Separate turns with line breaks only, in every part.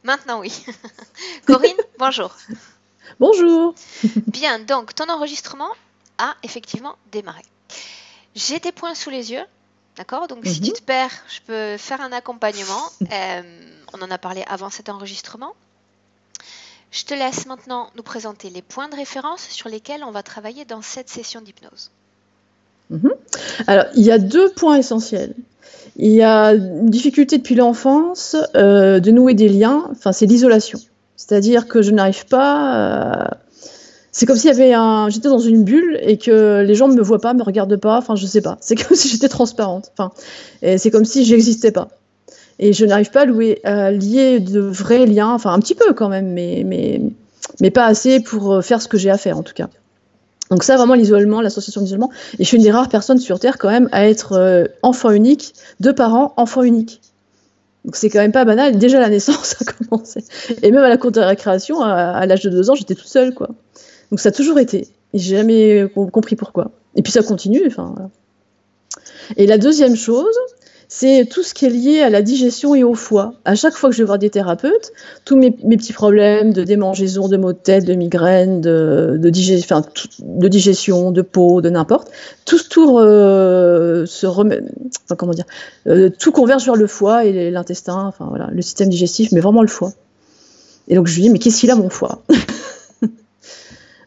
Maintenant oui. Corinne, bonjour.
Bonjour.
Bien, donc ton enregistrement a effectivement démarré. J'ai tes points sous les yeux, d'accord? Donc si tu te perds, je peux faire un accompagnement. On en a parlé avant cet enregistrement. Je te laisse maintenant nous présenter les points de référence sur lesquels on va travailler dans cette session d'hypnose.
Alors, il y a 2 points essentiels. Il y a une difficulté depuis l'enfance de nouer des liens, c'est l'isolation. C'est-à-dire que je n'arrive pas... C'est comme s'il y avait j'étais dans une bulle et que les gens ne me voient pas, me regardent pas, je sais pas. C'est comme si j'étais transparente. Et c'est comme si j'existais pas. Et je n'arrive pas à lier de vrais liens, un petit peu quand même, mais pas assez pour faire ce que j'ai à faire en tout cas. Donc ça, vraiment, l'isolement, l'association d'isolement. Et je suis une des rares personnes sur Terre quand même à être enfant unique, 2 parents, enfant unique. Donc c'est quand même pas banal. Déjà à la naissance, ça a commencé. Et même à la cour de récréation, à l'âge de 2 ans, j'étais toute seule, quoi. Donc ça a toujours été. Et j'ai jamais compris pourquoi. Et puis ça continue, voilà. Et la deuxième chose, c'est tout ce qui est lié à la digestion et au foie. À chaque fois que je vais voir des thérapeutes, tous mes petits problèmes de démangeaison, de maux de tête, de migraines, de digestion, de peau, de n'importe, tout se remet, tout converge vers le foie et l'intestin, voilà, le système digestif, mais vraiment le foie. Et donc je lui dis, mais qu'est-ce qu'il a mon foie?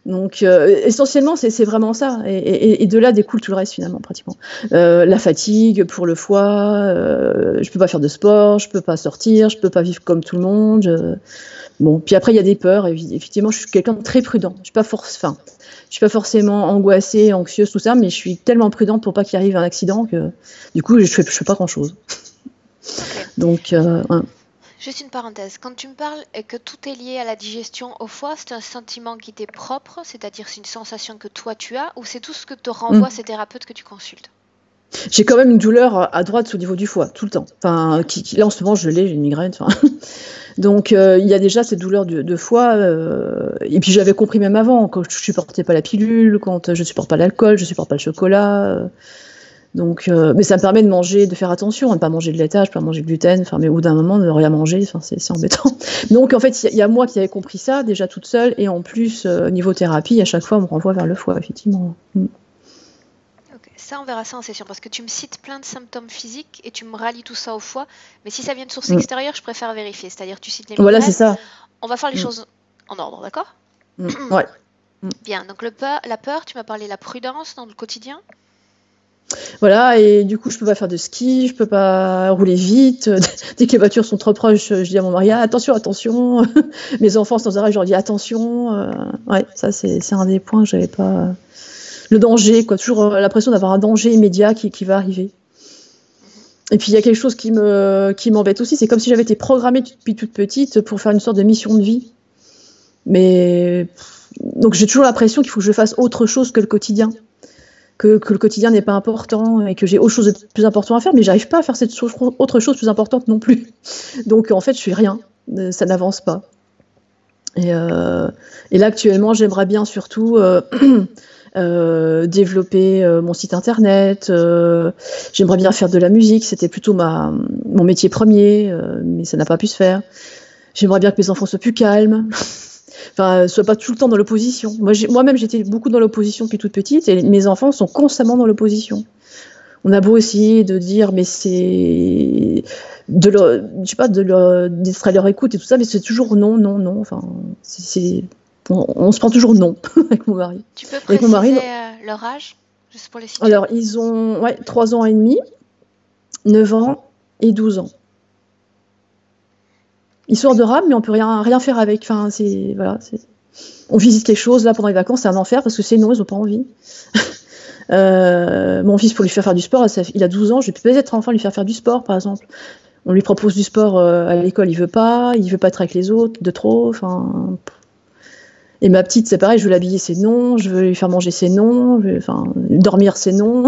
Donc essentiellement c'est vraiment ça et de là découle tout le reste finalement pratiquement. La fatigue pour le foie, je peux pas faire de sport, je peux pas sortir, je peux pas vivre comme tout le monde. Bon, puis après il y a des peurs. Effectivement, je suis quelqu'un de très prudent. Je suis pas forcément angoissée, anxieuse, tout ça, mais je suis tellement prudente pour pas qu'il arrive un accident que du coup je fais pas grand chose.
Okay.
Donc
Juste une parenthèse, quand tu me parles et que tout est lié à la digestion au foie, c'est un sentiment qui t'est propre, c'est-à-dire c'est une sensation que toi tu as, ou c'est tout ce que te renvoient ces thérapeutes que tu consultes?
J'ai quand même une douleur à droite au niveau du foie, tout le temps. Là en ce moment j'ai une migraine. Donc il y a déjà cette douleur de foie, et puis j'avais compris même avant, quand je supportais pas la pilule, quand je supporte pas l'alcool, je supporte pas le chocolat. Donc, mais ça me permet de manger, de faire attention, à ne pas manger de laitage, pas manger de gluten, mais au bout d'un moment, ne rien manger, c'est embêtant. Donc, en fait, il y a moi qui avais compris ça, déjà toute seule, et en plus, niveau thérapie, à chaque fois, on me renvoie vers le foie, effectivement.
Okay. Ça, on verra ça en session, parce que tu me cites plein de symptômes physiques, et tu me rallies tout ça au foie, mais si ça vient de source extérieure, je préfère vérifier, c'est-à-dire tu cites les migraines,
voilà, c'est ça.
On va faire les choses en ordre, d'accord?
Ouais.
Bien, donc la peur, tu m'as parlé de la prudence dans le quotidien.
Voilà, et du coup, je peux pas faire de ski, je peux pas rouler vite. Dès que les voitures sont trop proches, je dis à mon mari, attention, attention. Mes enfants, sans arrêt, je leur dis attention. Ouais, ça, c'est un des points que j'avais pas. Le danger, quoi. Toujours l'impression d'avoir un danger immédiat qui va arriver. Et puis, il y a quelque chose qui m'embête aussi, c'est comme si j'avais été programmée depuis toute petite pour faire une sorte de mission de vie. Mais. Donc, j'ai toujours l'impression qu'il faut que je fasse autre chose que le quotidien. Que le quotidien n'est pas important et que j'ai autre chose de plus important à faire, mais j'arrive pas à faire autre chose plus importante non plus. Donc en fait, je fais rien, ça n'avance pas. Et là actuellement, j'aimerais bien surtout développer mon site internet. J'aimerais bien faire de la musique, c'était plutôt mon métier premier, mais ça n'a pas pu se faire. J'aimerais bien que mes enfants soient plus calmes. Soit pas tout le temps dans l'opposition. Moi-même, j'étais beaucoup dans l'opposition depuis toute petite, et mes enfants sont constamment dans l'opposition. On a beau essayer de dire, mais c'est d'extraire leur écoute et tout ça, mais c'est toujours non. On se prend toujours non avec mon mari.
Tu peux préciser leur âge, juste pour les situer?
Alors, ils ont 3 ans et demi, 9 ans et 12 ans. Ils sont adorables, mais on peut rien faire avec. On visite quelque chose là pendant les vacances, c'est un enfer parce que c'est non, ils ont pas envie. Mon fils, pour lui faire du sport, il a 12 ans, je vais peut-être enfin lui faire du sport, par exemple. On lui propose du sport à l'école, il veut pas être avec les autres de trop. Et ma petite, c'est pareil, je veux l'habiller, c'est non, je veux lui faire manger, c'est non, dormir, c'est non.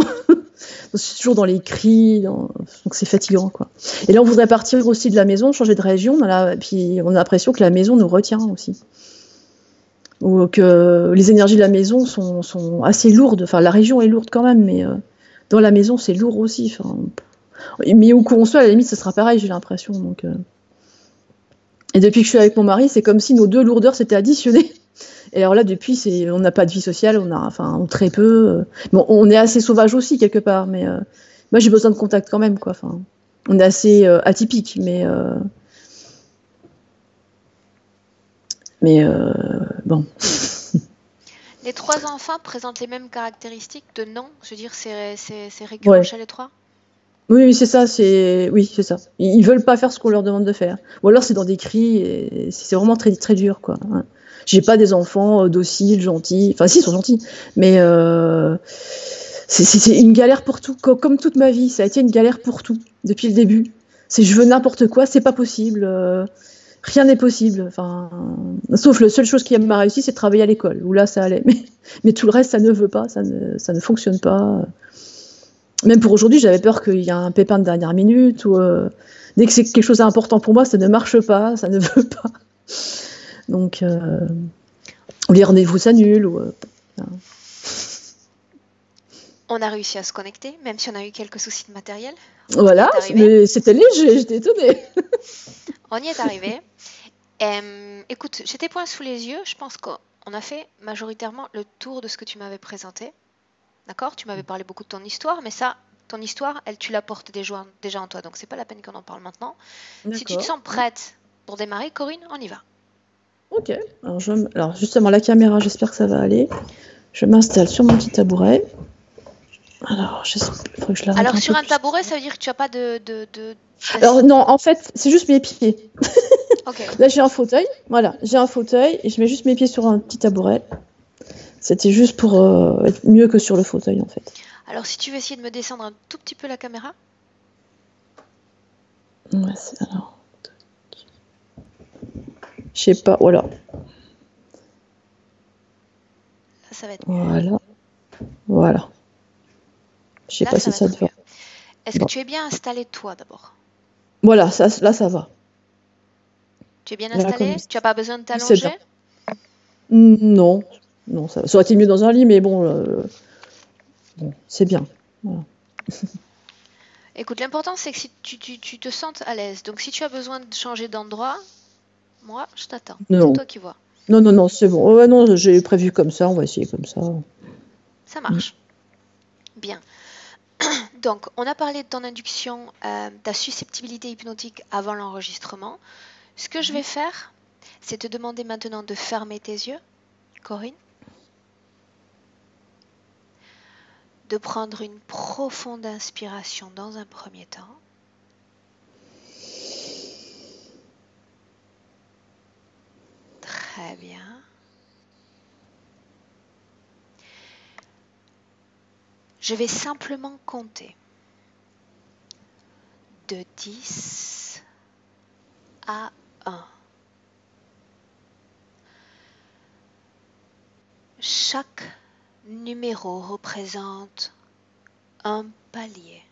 C'est toujours dans les cris, donc c'est fatigant, quoi. Et là, on voudrait partir aussi de la maison, changer de région, puis on a l'impression que la maison nous retient aussi. Ou que les énergies de la maison sont assez lourdes. La région est lourde quand même, mais dans la maison, c'est lourd aussi. Mais où qu'on soit, à la limite, ça sera pareil, j'ai l'impression. Donc, Et depuis que je suis avec mon mari, c'est comme si nos deux lourdeurs s'étaient additionnées. Et alors là, depuis, on n'a pas de vie sociale, on très peu. Bon, on est assez sauvage aussi, quelque part, mais moi, j'ai besoin de contact quand même, quoi. Enfin, on est assez atypique, mais bon.
Les 3 enfants présentent les mêmes caractéristiques de non? Je veux dire, c'est récurrent
Ouais.
chez les 3?
Oui, c'est ça, c'est ça. Ils veulent pas faire ce qu'on leur demande de faire. Ou alors c'est dans des cris, et c'est vraiment très, très dur, quoi. Hein. J'ai pas des enfants dociles, gentils. Enfin, si, ils sont gentils, mais c'est une galère pour tout. Comme toute ma vie, ça a été une galère pour tout, depuis le début. Je veux n'importe quoi, c'est pas possible. Rien n'est possible. Enfin, sauf la seule chose qui m'a réussi, c'est de travailler à l'école, où là, ça allait. Mais tout le reste, ça ne veut pas, ça ne fonctionne pas. Même pour aujourd'hui, j'avais peur qu'il y ait un pépin de dernière minute, ou dès que c'est quelque chose d'important pour moi, ça ne marche pas, ça ne veut pas. Donc, les rendez-vous s'annulent.
On a réussi à se connecter, même si on a eu quelques soucis de matériel.
Voilà, mais c'était léger, j'étais étonnée.
On y est arrivé. Écoute, j'ai tes points sous les yeux. Je pense qu'on a fait majoritairement le tour de ce que tu m'avais présenté. D'accord? Tu m'avais parlé beaucoup de ton histoire, mais ça, ton histoire, tu la portes déjà en toi. Donc, c'est pas la peine qu'on en parle maintenant. Si tu te sens prête pour démarrer, Corinne, on y va.
Ok. Alors justement, la caméra, j'espère que ça va aller. Je m'installe sur mon petit tabouret. Alors, faut que je la
Alors, sur un tabouret, ça veut dire que tu n'as pas de...
Alors, non, en fait, c'est juste mes pieds.
Ok.
Là, j'ai un fauteuil. Voilà, j'ai un fauteuil et je mets juste mes pieds sur un petit tabouret. C'était juste pour être mieux que sur le fauteuil, en fait.
Alors, si tu veux essayer de me descendre un tout petit peu la caméra.
Ouais, alors... Je sais pas, voilà. Là,
ça va être
mieux. Voilà. Je sais pas si ça te va.
Est-ce que tu es bien installé, toi, d'abord?
Voilà, là, ça va.
Tu es bien installé? Tu n'as pas besoin de t'allonger?
Non, ça aurait été mieux dans un lit, mais bon, c'est bien. Voilà.
Écoute, l'important, c'est que si tu te sentes à l'aise. Donc, si tu as besoin de changer d'endroit, moi, je t'attends. C'est toi qui vois.
Non, c'est bon. Ouais, non, j'ai prévu comme ça, on va essayer comme ça.
Ça marche. Bien. Donc, on a parlé de ton induction, ta susceptibilité hypnotique avant l'enregistrement. Ce que je vais faire, c'est te demander maintenant de fermer tes yeux, Corinne. De prendre une profonde inspiration dans un premier temps. Très bien. Je vais simplement compter de 10 à 1. Chaque numéro représente un palier.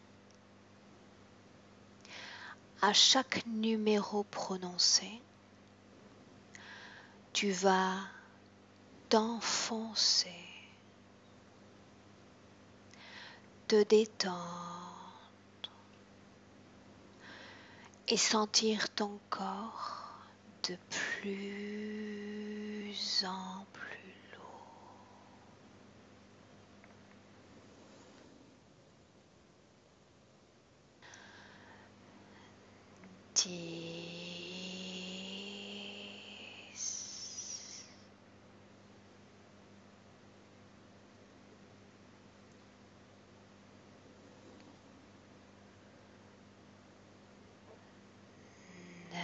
À chaque numéro prononcé, tu vas t'enfoncer, te détendre et sentir ton corps de plus en plus lourd. 10. 9.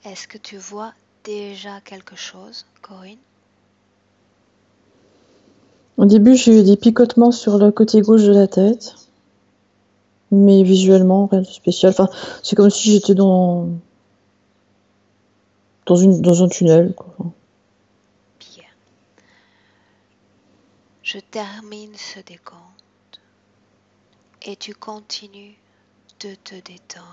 Est-ce que tu vois déjà quelque chose, Corinne?
Au début, j'ai eu des picotements sur le côté gauche de la tête, mais visuellement, rien de spécial. Enfin, c'est comme si j'étais dans un tunnel, quoi.
Bien. Je termine ce décompte et tu continues de te détendre,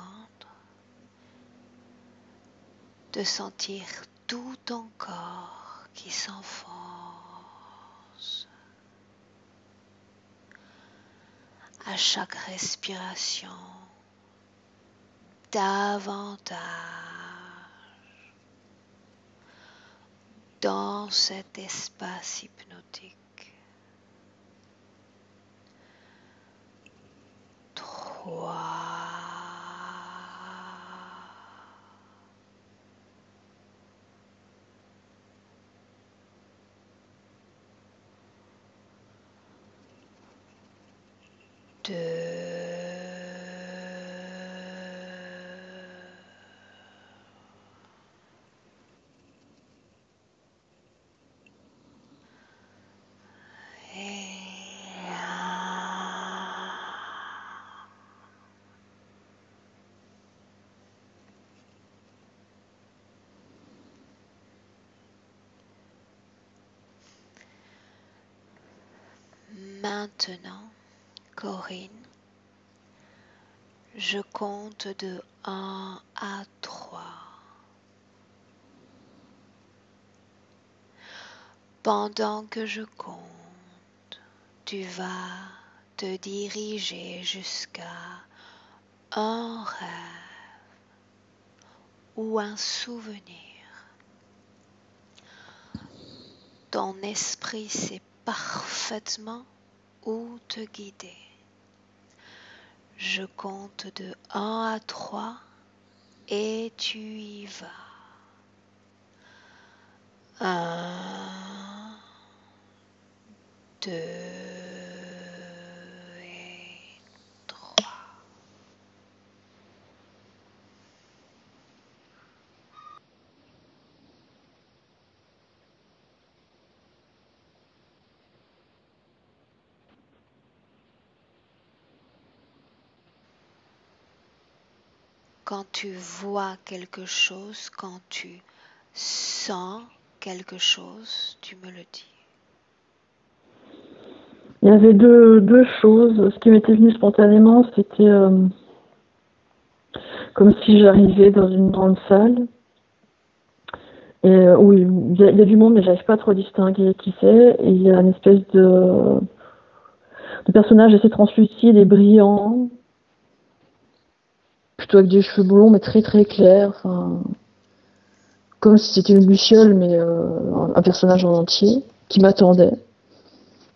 de sentir tout ton corps qui s'enfonce. À chaque respiration, davantage dans cet espace hypnotique. 3, 2, 1. Maintenant, Corinne, je compte de 1 à 3. Pendant que je compte, tu vas te diriger jusqu'à un rêve ou un souvenir. Ton esprit sait parfaitement où te guider. Je compte de 1 à 3 et tu y vas. 1, 2 et 3. Quand tu vois quelque chose, quand tu sens quelque chose, tu me le dis.
Il y avait deux choses. Ce qui m'était venu spontanément, c'était comme si j'arrivais dans une grande salle. Et où il y a du monde, mais j'arrive pas à trop distinguer qui c'est. Et il y a une espèce de personnage assez translucide et brillant, plutôt avec des cheveux blonds, mais très très clairs. Enfin, comme si c'était une luciole, mais un personnage en entier, qui m'attendait.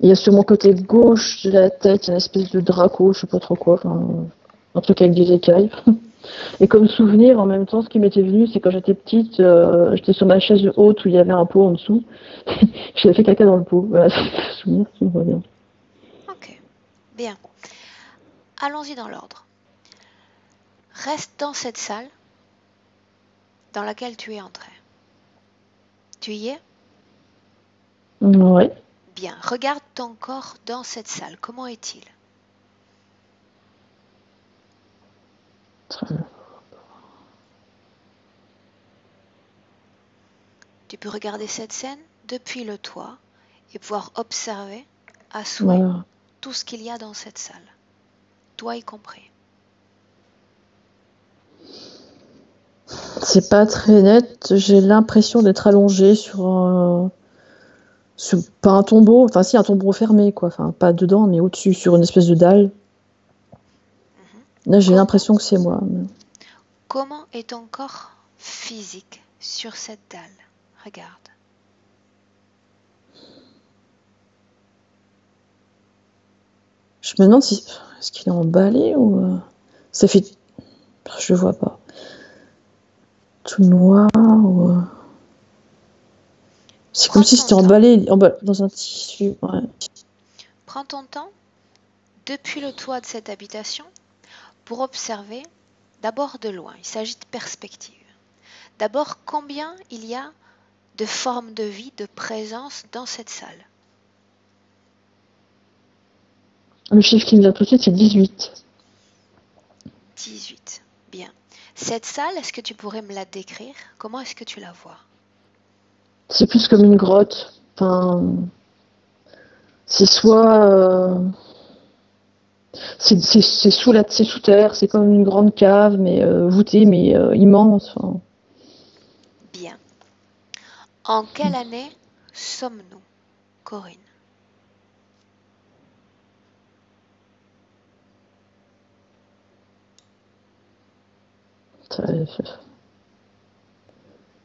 Et il y a sur mon côté gauche de la tête une espèce de draco, je sais pas trop quoi, enfin, un truc avec des écailles. Et comme souvenir, en même temps, ce qui m'était venu, c'est quand j'étais petite, j'étais sur ma chaise haute où il y avait un pot en dessous. J'avais fait caca dans le pot. Voilà, c'est le souvenir qui me revient.
Ok, bien. Allons-y dans l'ordre. Reste dans cette salle dans laquelle tu es entré. Tu y es?
Ouais.
Bien. Regarde ton corps dans cette salle. Comment est-il? Tu peux regarder cette scène depuis le toit et pouvoir observer à souhait
Voilà.
tout ce qu'il y a dans cette salle, toi y compris.
C'est pas très net. J'ai l'impression d'être allongée sur pas un tombeau, enfin si un tombeau fermé quoi, enfin pas dedans mais au-dessus sur une espèce de dalle. Là j'ai l'impression que c'est moi.
Comment est ton corps physique sur cette dalle? Regarde.
Je me demande si est-ce qu'il est emballé ou ça fait je le vois pas. Tout noir ou c'est comme si c'était emballé dans un tissu. Ouais.
Prends ton temps depuis le toit de cette habitation pour observer d'abord de loin. Il s'agit de perspective. D'abord, combien il y a de formes de vie, de présence dans cette salle?
Le chiffre qui me vient tout de suite, c'est 18.
18. Bien. Cette salle, est-ce que tu pourrais me la décrire? Comment est-ce que tu la vois?
C'est plus comme une grotte. Enfin, c'est soit... c'est sous terre, c'est comme une grande cave, mais voûtée, mais immense. Enfin,
Bien. En quelle année sommes-nous, Corinne?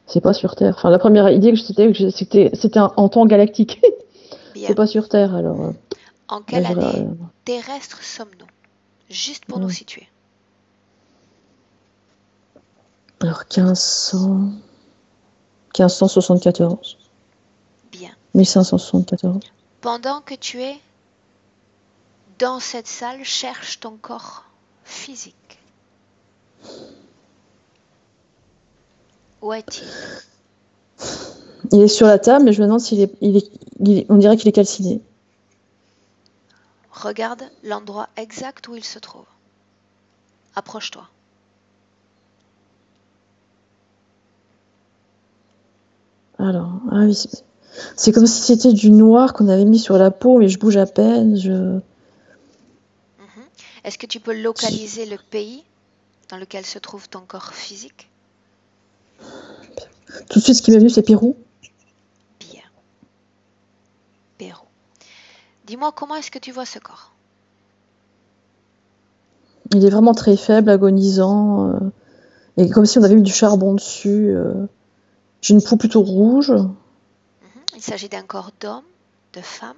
c'est pas sur Terre. Enfin, la première idée que c'était en temps galactique. C'est
Bien.
pas sur Terre, alors.
En
Là,
quelle année terrestre sommes-nous? Juste pour nous situer.
Alors, 1574.
Bien.
1574.
Pendant que tu es dans cette salle, cherche ton corps physique. Où est-il?
Il est sur la table, mais je me demande s'il on dirait qu'il est calciné.
Regarde l'endroit exact où il se trouve. Approche-toi.
Alors, ah oui, c'est comme si c'était du noir qu'on avait mis sur la peau, mais je bouge à peine.
Est-ce que tu peux localiser le pays dans lequel se trouve ton corps physique?
Tout de suite, ce qui m'est venu, c'est Pérou.
Bien. Pérou. Dis-moi, comment est-ce que tu vois ce corps?
Il est vraiment très faible, agonisant, et comme si on avait mis du charbon dessus. J'ai une peau plutôt rouge.
Il s'agit d'un corps d'homme, de femme?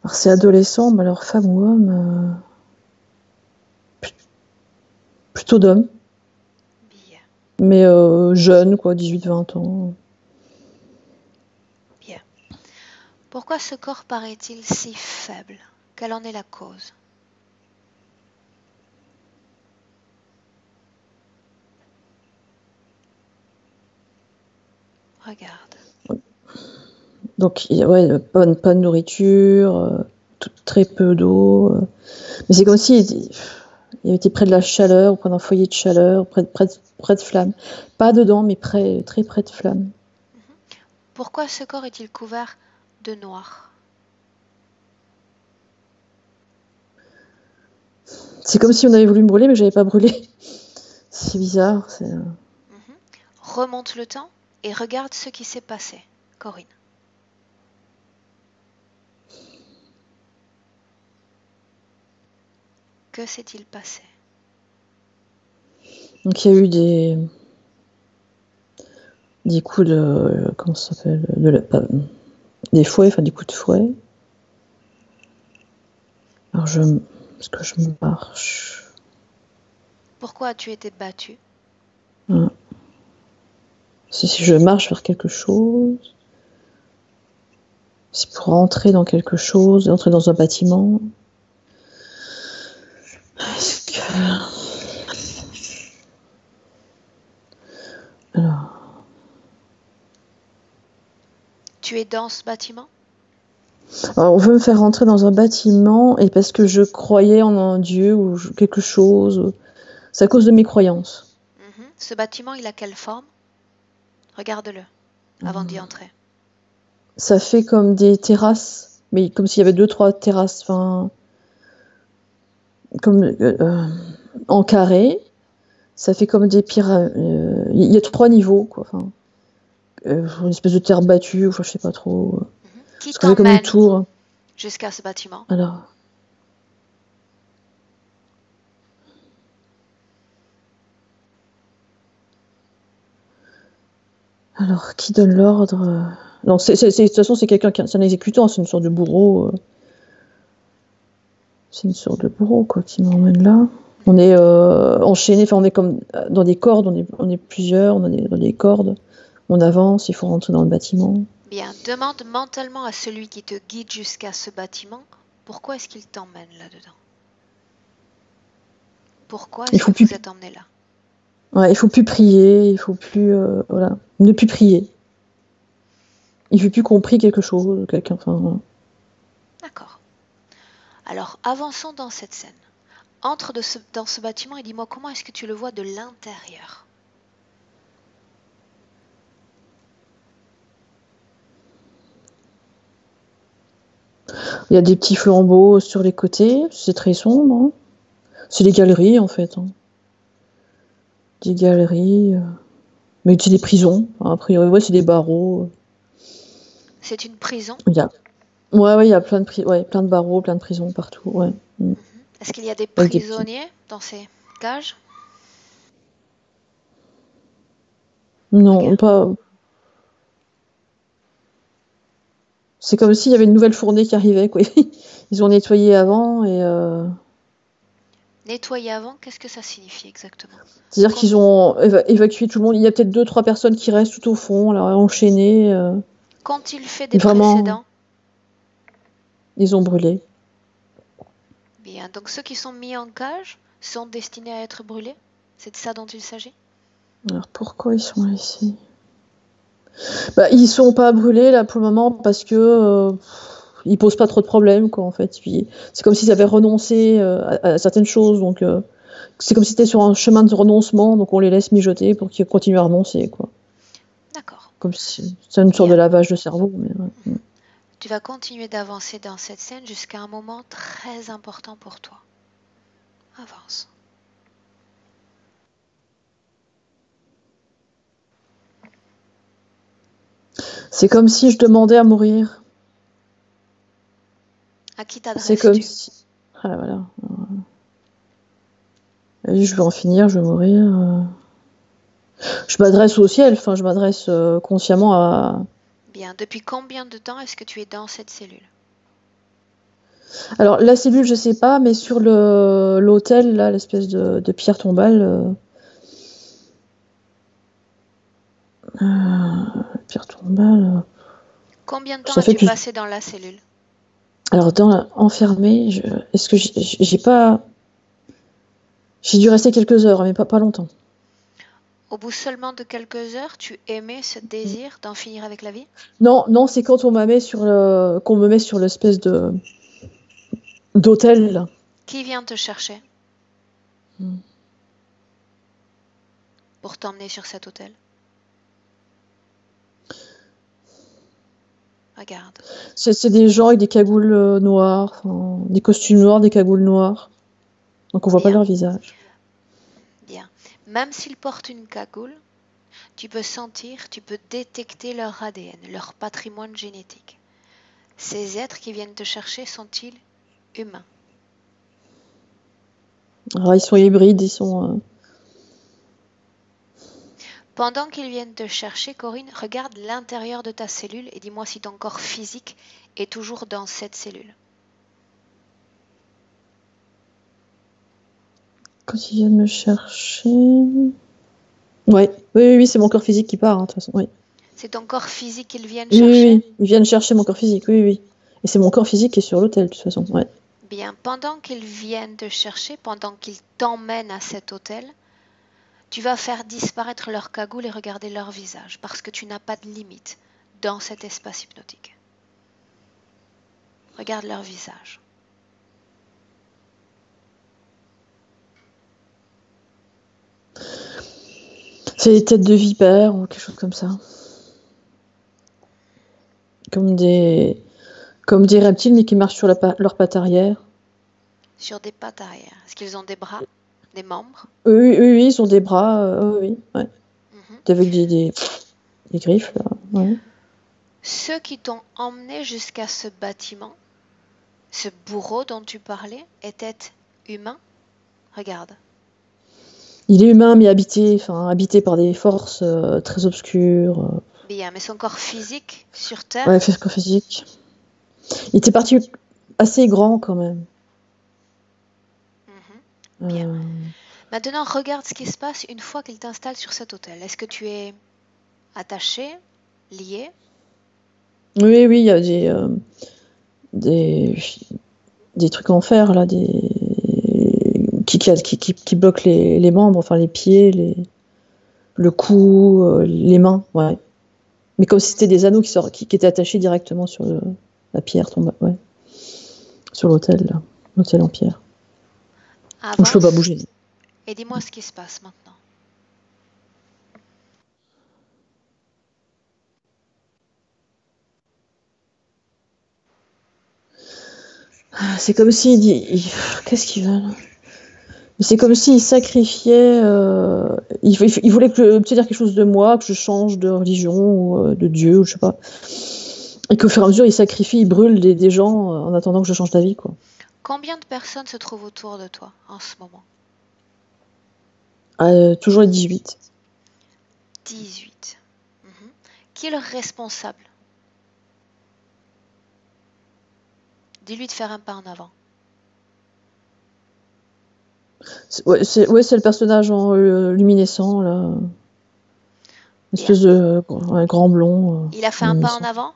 Alors c'est adolescent, mais alors femme ou homme, plutôt d'homme.
Bien.
Mais jeune, quoi, 18-20 ans.
Bien. Pourquoi ce corps paraît-il si faible? Quelle en est la cause? Regarde.
Donc, ouais, pas de nourriture, très peu d'eau. Mais c'est comme si il était près de la chaleur, près d'un foyer de chaleur, près de flammes. Pas dedans, mais très près de flammes.
Pourquoi ce corps est-il couvert de noir?
C'est comme si on avait voulu me brûler, mais j'avais pas brûlé. C'est bizarre.
Remonte le temps et regarde ce qui s'est passé, Corinne. Que s'est-il passé?
Donc il y a eu des coups de... Comment ça s'appelle des fouets, enfin des coups de fouet. Alors est-ce que je marche?
Pourquoi as-tu été battue?
Si je marche vers quelque chose, c'est pour entrer dans quelque chose, entrer dans un bâtiment. Est-ce que... Alors...
Tu es dans ce bâtiment?
Alors, on veut me faire rentrer dans un bâtiment et parce que je croyais en un Dieu ou quelque chose. C'est à cause de mes croyances.
Ce bâtiment, il a quelle forme? Regarde-le avant d'y entrer.
Ça fait comme des terrasses, mais comme s'il y avait 2-3 terrasses, enfin, comme en carré. Ça fait comme des pyramides. Il y a 3 niveaux, quoi. Enfin, une espèce de terre battue, enfin, je sais pas trop.
Qui
Ça fait comme une
t'emmène
tour.
jusqu'à ce bâtiment?
Alors, qui donne l'ordre? Non, de toute façon, c'est quelqu'un c'est un exécutant, c'est une sorte de bourreau. C'est une sorte de bourreau, quoi, qui m'emmène là. On est enchaînés, enfin, on est comme dans des cordes, on est plusieurs, on est dans des cordes. On avance, il faut rentrer dans le bâtiment.
Bien, demande mentalement à celui qui te guide jusqu'à ce bâtiment, pourquoi est-ce qu'il t'emmène là-dedans? Pourquoi est-ce que vous êtes emmené là?
Ouais, il faut plus prier, il faut plus voilà, ne plus prier. Il faut plus qu'on prie quelque chose, quelqu'un. Enfin, voilà.
D'accord. Alors, avançons dans cette scène. Entre dans ce bâtiment et dis-moi comment est-ce que tu le vois de l'intérieur.
Il y a des petits flambeaux sur les côtés, c'est très sombre. Hein. C'est des galeries en fait. Hein. Des galeries. Mais c'est des prisons, a priori, ouais, c'est des barreaux.
C'est une prison.
Il y a... Ouais, il y a plein de barreaux, plein de prisons partout, ouais.
Est-ce qu'il y a des
Avec des petits...
prisonniers dans ces cages?
Non,
Regarde.
pas... C'est comme s'il y avait une nouvelle fournée qui arrivait, quoi. Ils ont nettoyé avant et...
Nettoyer avant, qu'est-ce que ça signifie exactement?
C'est-à-dire
Quand,
qu'ils ont évacué tout le monde. Il y a peut-être 2-3 personnes qui restent tout au fond, là, enchaînées.
quand il fait des
Vraiment,
précédents,
ils ont brûlé.
bien, donc ceux qui sont mis en cage sont destinés à être brûlés? C'est de ça dont il s'agit?
Alors pourquoi ils sont ici? Bah, ils sont pas brûlés là pour le moment parce que ils posent pas trop de problèmes quoi en fait. Puis c'est comme s'ils avaient renoncé à certaines choses donc c'est comme si c'était sur un chemin de renoncement donc on les laisse mijoter pour qu'ils continuent à renoncer quoi.
D'accord.
Comme si c'est une sorte de
Bien.
lavage de cerveau. Mais, ouais.
Tu vas continuer d'avancer dans cette scène jusqu'à un moment très important pour toi. Avance.
C'est comme si je demandais à mourir.
À qui
C'est comme
t'adresses-tu?
si. Ah, voilà. Je veux en finir, je veux mourir. Je m'adresse au ciel, enfin, je m'adresse consciemment à.
Bien. Depuis combien de temps est-ce que tu es dans cette cellule?
Alors, la cellule, je sais pas, mais sur l'autel, là, l'espèce de pierre tombale. Pierre tombale.
Combien de temps
Ça fait
as-tu
plus.
passé dans la cellule?
Alors, enfermé, est-ce que j'ai pas. J'ai dû rester quelques heures, mais pas longtemps.
Au bout seulement de quelques heures, tu aimais ce désir d'en finir avec la vie?
Non, non, c'est quand qu'on me met sur l'espèce d'hôtel, là.
Qui vient te chercher pour t'emmener sur cet hôtel? Regarde.
C'est des gens avec des cagoules noires, des costumes noirs, des cagoules noires. Donc on voit pas
Bien.
leur visage.
Bien. Même s'ils portent une cagoule, tu peux sentir, tu peux détecter leur ADN, leur patrimoine génétique. Ces êtres qui viennent te chercher sont-ils humains?
Alors ils sont hybrides, ils sont.
Pendant qu'ils viennent te chercher, Corinne, regarde l'intérieur de ta cellule et dis-moi si ton corps physique est toujours dans cette cellule.
Quand ils viennent me chercher. Ouais, oui, c'est mon corps physique qui part, hein, de toute façon. Oui.
C'est ton corps physique qu'ils viennent
Oui,
chercher?
oui, ils viennent chercher mon corps physique, oui. Et c'est mon corps physique qui est sur l'hôtel, de toute façon. Ouais.
Bien, pendant qu'ils viennent te chercher, pendant qu'ils t'emmènent à cet hôtel, tu vas faire disparaître leur cagoule et regarder leur visage, parce que tu n'as pas de limite dans cet espace hypnotique. Regarde leur visage.
C'est des têtes de vipères ou quelque chose comme ça. Comme des reptiles, mais qui marchent sur leurs pattes arrière.
Sur des pattes arrière. Est-ce qu'ils ont des bras, des membres?
Oui, ils ont des bras, oui, ouais. Avec des griffes, là. Ouais.
Ceux qui t'ont emmené jusqu'à ce bâtiment, ce bourreau dont tu parlais, était humain? Regarde.
Il est humain, mais habité par des forces très obscures.
Bien, mais son corps physique sur Terre?
Ouais, physique. Il était parti assez grand quand même.
Bien. Maintenant, regarde ce qui se passe une fois qu'il t'installe sur cet hôtel. Est-ce que tu es attaché, lié?
Oui, il y a des trucs en fer là, qui bloquent les membres, enfin les pieds, le cou, les mains, ouais. Mais comme si c'était des anneaux qui étaient attachés directement sur la pierre tombale, ouais. Sur l'autel, là. L'autel en pierre. Donc je peux pas
Avance
bouger.
et dis-moi ce qui se passe maintenant.
C'est comme s'il dit... Qu'est-ce qu'il veut, là? C'est comme s'il sacrifiait... il voulait obtenir quelque chose de moi, que je change de religion, ou de Dieu, ou je sais pas. Et qu'au fur et à mesure, il sacrifie, il brûle des gens en attendant que je change d'avis, quoi.
Combien de personnes se trouvent autour de toi en ce moment?
Toujours les 18.
18. Qui est le responsable? Dis-lui de faire un pas en avant.
C'est le personnage en luminescent, là. Une espèce de grand blond.
Il a fait un pas en avant?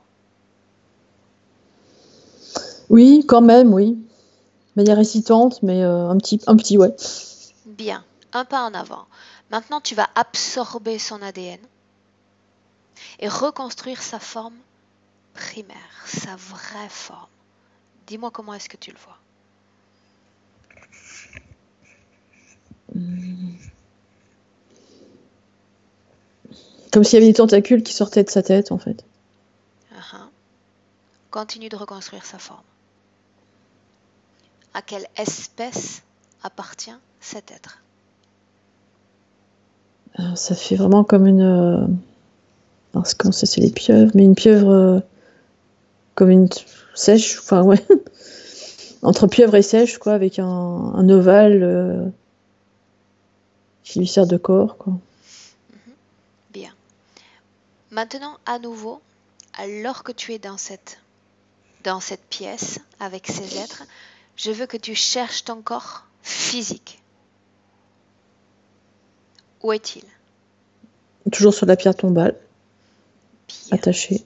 Oui, quand même, oui. De manière hésitante, mais un petit, ouais.
Bien, un pas en avant. Maintenant, tu vas absorber son ADN et reconstruire sa forme primaire, sa vraie forme. Dis-moi comment est-ce que tu le vois?
Comme s'il y avait des tentacules qui sortaient de sa tête, en fait.
Continue de reconstruire sa forme. À quelle espèce appartient cet être?
Ça fait vraiment comme une... comment ça, c'est les pieuvres, mais une pieuvre comme une sèche, enfin ouais. Entre pieuvre et sèche, quoi, avec un ovale qui lui sert de corps, quoi.
Bien. Maintenant, à nouveau, alors que tu es dans cette pièce avec ces êtres, je veux que tu cherches ton corps physique. Où est-il?
Toujours sur la pierre tombale. Bien. Attaché.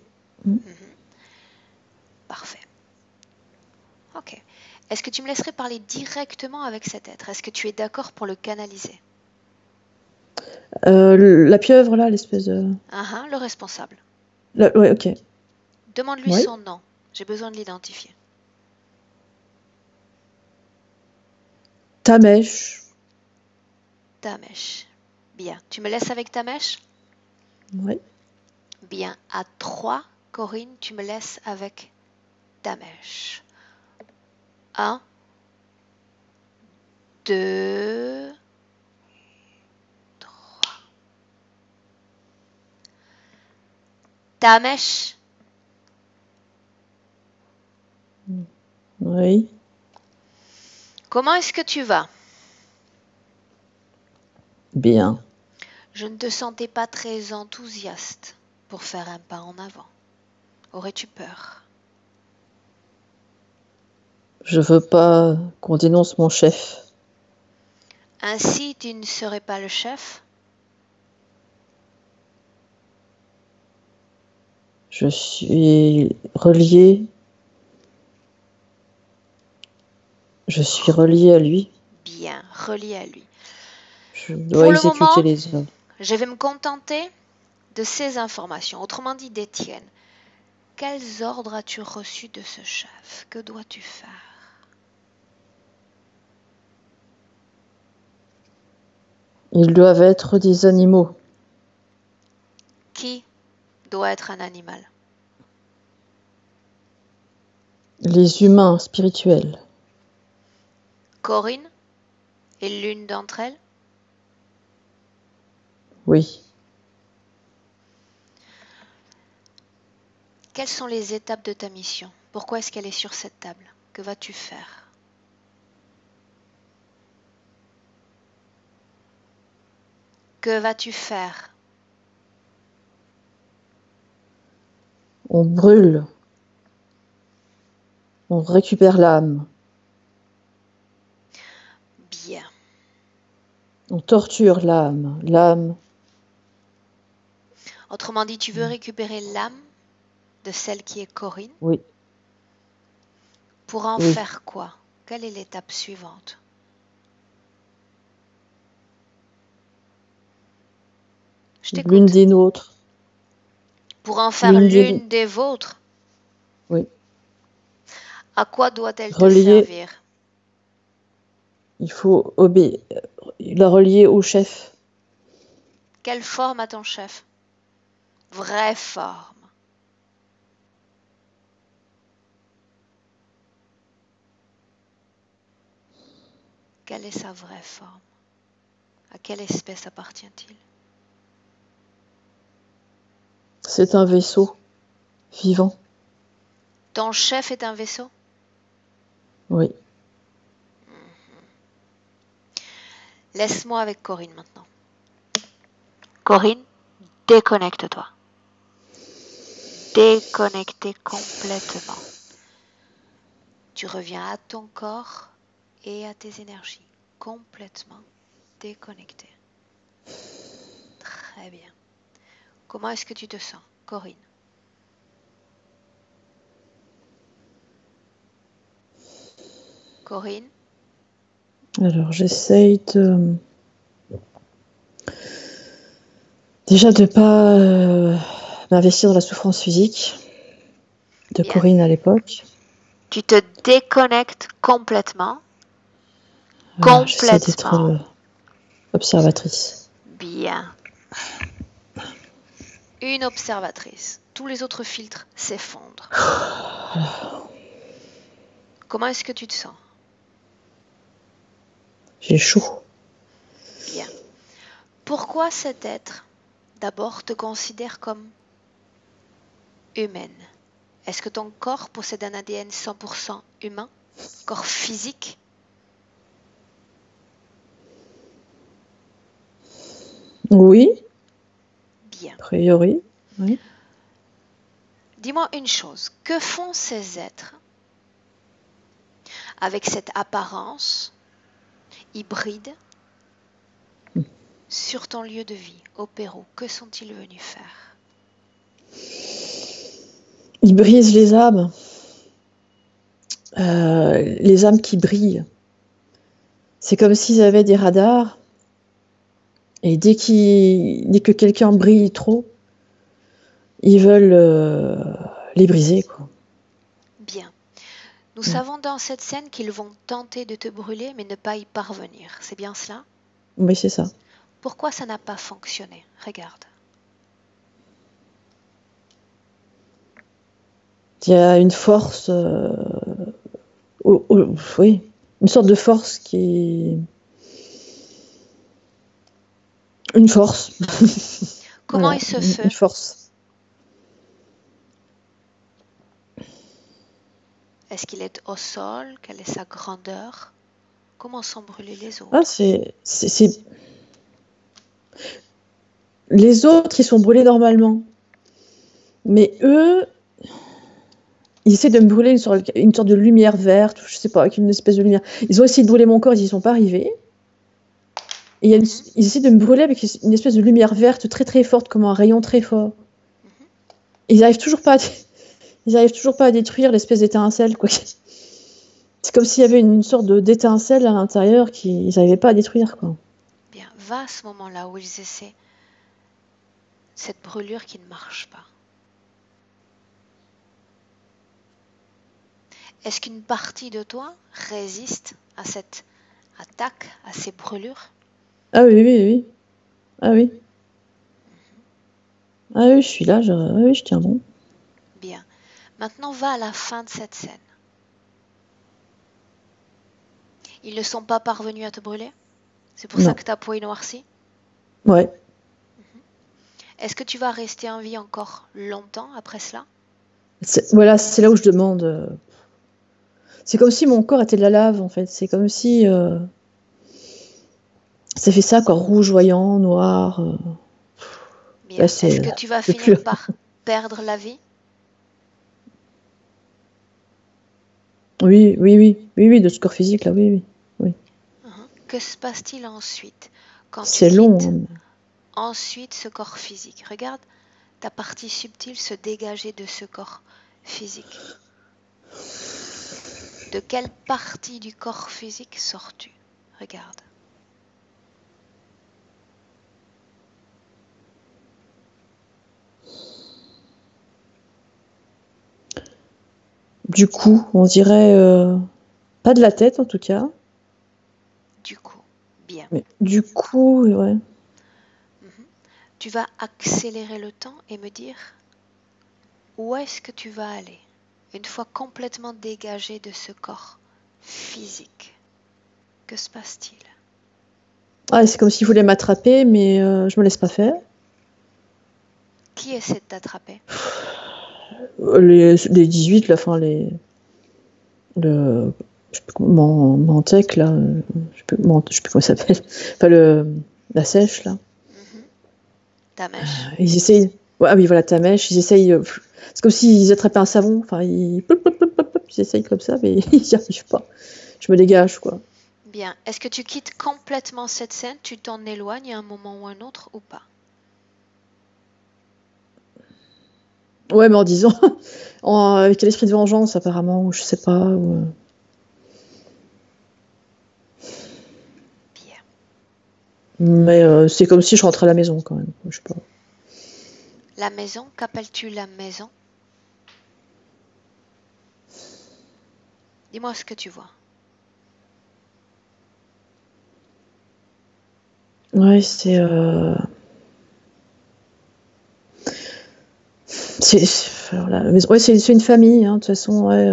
Parfait. Ok. Est-ce que tu me laisserais parler directement avec cet être? Est-ce que tu es d'accord pour le canaliser?
La pieuvre, là, l'espèce de...
Le responsable.
Ouais, ok.
Demande-lui son nom. J'ai besoin de l'identifier.
Tamesh.
Tamesh. Bien. Tu me laisses avec Tamesh?
Oui.
Bien. À 3, Corinne, tu me laisses avec Tamesh. 1, 2, 3. Tamesh?
Oui.
Comment est-ce que tu vas?
Bien.
Je ne te sentais pas très enthousiaste pour faire un pas en avant. Aurais-tu peur?
Je veux pas qu'on dénonce mon chef.
Ainsi, tu ne serais pas le chef?
Je suis relié. Je suis relié à lui.
Bien, relié à lui.
Je dois exécuter les ordres.
Je vais me contenter de ces informations, autrement dit des tiennes. Quels ordres as-tu reçus de ce chef? Que dois-tu faire?
Ils doivent être des animaux.
Qui doit être un animal?
Les humains spirituels.
Corinne est l'une d'entre elles?
Oui.
Quelles sont les étapes de ta mission? Pourquoi est-ce qu'elle est sur cette table? Que vas-tu faire? Que vas-tu faire?
On brûle. On récupère l'âme.
Bien.
On torture l'âme. L'âme.
Autrement dit, tu veux récupérer l'âme de celle qui est Corinne?
Oui.
Pour en faire quoi? Quelle est l'étape suivante? Je
L'une
t'écoute.
des nôtres.
Pour en faire
L'une
l'une des vôtres,
Oui.
à quoi doit-elle te
Relier.
servir?
Il faut la relier au chef.
Quelle forme a ton chef? Vraie forme. Quelle est sa vraie forme? À quelle espèce appartient-il?
C'est un vaisseau vivant.
Ton chef est un vaisseau?
Oui.
Laisse-moi avec Corinne maintenant. Corinne, déconnecte-toi. Déconnectez complètement. Tu reviens à ton corps et à tes énergies. Complètement déconnecté. Très bien. Comment est-ce que tu te sens, Corinne? Corinne?
Alors, j'essaye déjà de pas m'investir dans la souffrance physique de
Bien.
Corinne à l'époque.
Tu te déconnectes complètement.
Voilà, j'essaie d'être
Complètement.
observatrice.
Bien. Une observatrice. Tous les autres filtres s'effondrent. Comment est-ce que tu te sens?
J'ai chaud.
Bien. Pourquoi cet être, d'abord, te considère comme humaine? Est-ce que ton corps possède un ADN 100% humain? Corps physique?
Oui,
Bien.
a priori. Oui.
Dis-moi une chose. Que font ces êtres avec cette apparence hybride sur ton lieu de vie au Pérou? Que sont-ils venus faire?
Ils brisent les âmes qui brillent. C'est comme s'ils avaient des radars, et dès que quelqu'un brille trop, ils veulent les briser, quoi.
Bien. Nous
Ouais.
savons dans cette scène qu'ils vont tenter de te brûler mais ne pas y parvenir. C'est bien cela?
Oui, c'est ça.
Pourquoi ça n'a pas fonctionné? Regarde.
Il y a une force, oui, une sorte de force une force.
Comment
Voilà,
est ce
une
feu?
force.
Est-ce qu'il est au sol? Quelle est sa grandeur? Comment sont brûlés les
Ah,
autres?
les autres, ils sont brûlés normalement, mais eux, ils essaient de me brûler une sorte de lumière verte, je sais pas, avec une espèce de lumière. Ils ont essayé de brûler mon corps, ils y sont pas arrivés. Et ils essaient de me brûler avec une espèce de lumière verte très très forte, comme un rayon très fort. Et ils arrivent toujours pas à détruire l'espèce d'étincelle, quoi. C'est comme s'il y avait une sorte d'étincelle à l'intérieur qu'ils n'arrivaient pas à détruire, quoi.
Bien, va à ce moment-là où ils essaient cette brûlure qui ne marche pas. Est-ce qu'une partie de toi résiste à cette attaque, à ces brûlures?
Ah oui, oui, oui. Ah oui. Ah oui, je suis là, oui, je tiens bon.
Bien. Maintenant, va à la fin de cette scène. Ils ne sont pas parvenus à te brûler? C'est pour ça
Non.
que ta peau est noircie?
Ouais.
Est-ce que tu vas rester en vie encore longtemps après cela?
Voilà, c'est là où je demande. C'est comme si mon corps était de la lave, en fait. C'est comme si ça fait ça, quoi, rougeoyant, noir.
Bien.
Là,
Est-ce que tu vas
c'est plus.
finir par perdre la vie?
Oui, oui, oui, oui, oui, de ce corps physique, là, oui, oui, oui.
Que se passe-t-il ensuite quand tu
C'est long.
quittes
Hein.
ensuite ce corps physique? Regarde ta partie subtile se dégager de ce corps physique. De quelle partie du corps physique sors-tu? Regarde.
Du cou, on dirait pas de la tête en tout cas.
Du cou. Bien.
Mais du cou, ouais.
Tu vas accélérer le temps et me dire où est-ce que tu vas aller une fois complètement dégagé de ce corps physique. Que se passe-t-il?
Ah, c'est comme s'il voulait m'attraper, mais je me laisse pas faire.
Qui essaie de t'attraper?
Les 18, la fin, je sais plus comment, Mantec, là, je sais plus comment il s'appelle. Enfin, la sèche, là.
Ta mèche.
Ils essayent. Ouais, ah oui, voilà, ta mèche. Ils essayent. C'est comme s'ils attrapaient un savon. Enfin, ils essayent comme ça, mais ils n'y arrivent pas. Je me dégage, quoi.
Bien. Est-ce que tu quittes complètement cette scène? Tu t'en éloignes à un moment ou un autre ou pas?
Ouais, mais en disant. Avec l'esprit de vengeance, apparemment, ou je sais pas.
Bien.
Mais c'est comme si je rentrais à la maison, quand même. Je sais pas.
La maison, qu'appelles-tu la maison? Dis-moi ce que tu vois.
Ouais, c'est. La maison. Ouais, c'est une famille, hein, de toute façon, ouais.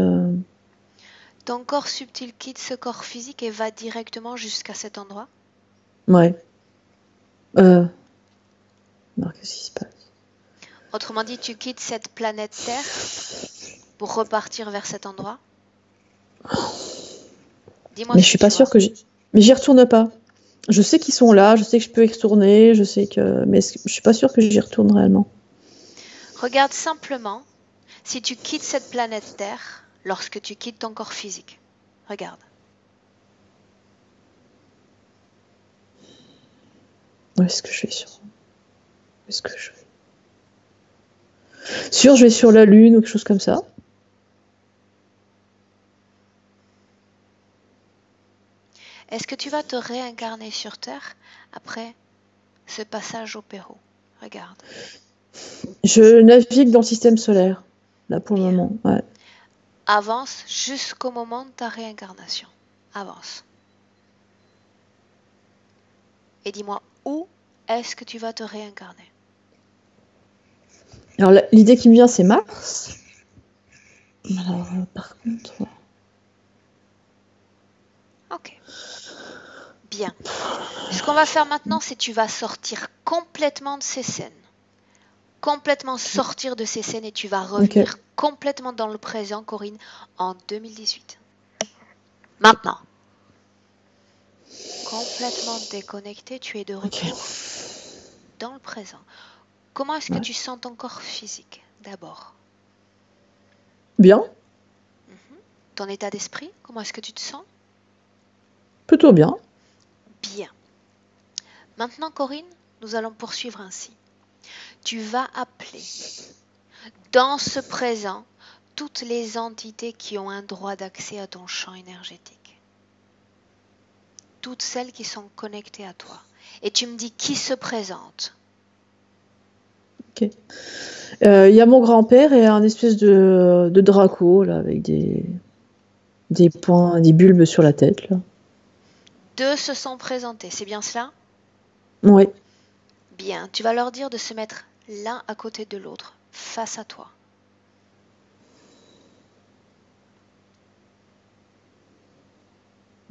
Ton corps subtil quitte ce corps physique et va directement jusqu'à cet endroit?
Ouais. Alors, qu'est-ce qui se passe?
Autrement dit, tu quittes cette planète Terre pour repartir vers cet endroit? Dis-moi
Mais
ce
je suis
que tu
pas sûre
vois.
que mais j'y retourne pas. Je sais qu'ils sont là, je sais que je peux y retourner, je sais que. Mais je suis pas sûre que j'y retourne réellement.
Regarde simplement si tu quittes cette planète Terre lorsque tu quittes ton corps physique. Regarde.
Où est-ce que je vais sur. Où est-ce que je vais? Sûr, je vais sur la Lune ou quelque chose comme ça.
Est-ce que tu vas te réincarner sur Terre après ce passage au Pérou? Regarde.
Je navigue dans le système solaire, là pour le
Bien.
moment. Ouais.
Avance jusqu'au moment de ta réincarnation. Avance. Et dis-moi où est-ce que tu vas te réincarner?
Alors l'idée qui me vient, c'est Mars. Alors, par contre.
Ok. Bien. Ce qu'on va faire maintenant, c'est que tu vas sortir complètement de ces scènes. Complètement sortir de ces scènes et tu vas revenir complètement dans le présent, Corinne, en 2018. Maintenant. Complètement déconnecté, tu es de retour dans le présent. Comment est-ce que tu sens ton corps physique, d'abord?
Bien.
Ton état d'esprit, comment est-ce que tu te sens?
Plutôt bien.
Bien. Maintenant, Corinne, nous allons poursuivre ainsi. Tu vas appeler dans ce présent toutes les entités qui ont un droit d'accès à ton champ énergétique. Toutes celles qui sont connectées à toi. Et tu me dis qui se présente.
Ok. Il y a mon grand-père et un espèce de Draco, là, avec des points, des bulbes sur la tête, là.
Deux se sont présentés, c'est bien cela?
Oui.
Bien, tu vas leur dire de se mettre l'un à côté de l'autre, face à toi.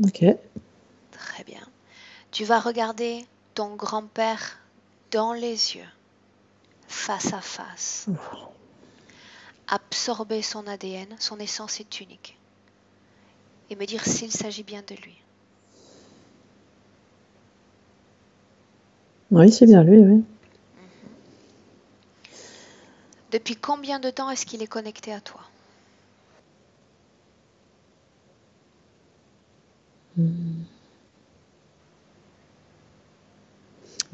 Ok.
Très bien. Tu vas regarder ton grand-père dans les yeux, face à face. Absorber son ADN, son essence est unique. Et me dire s'il s'agit bien de lui.
Oui, c'est bien lui, oui.
Depuis combien de temps est-ce qu'il est connecté à toi?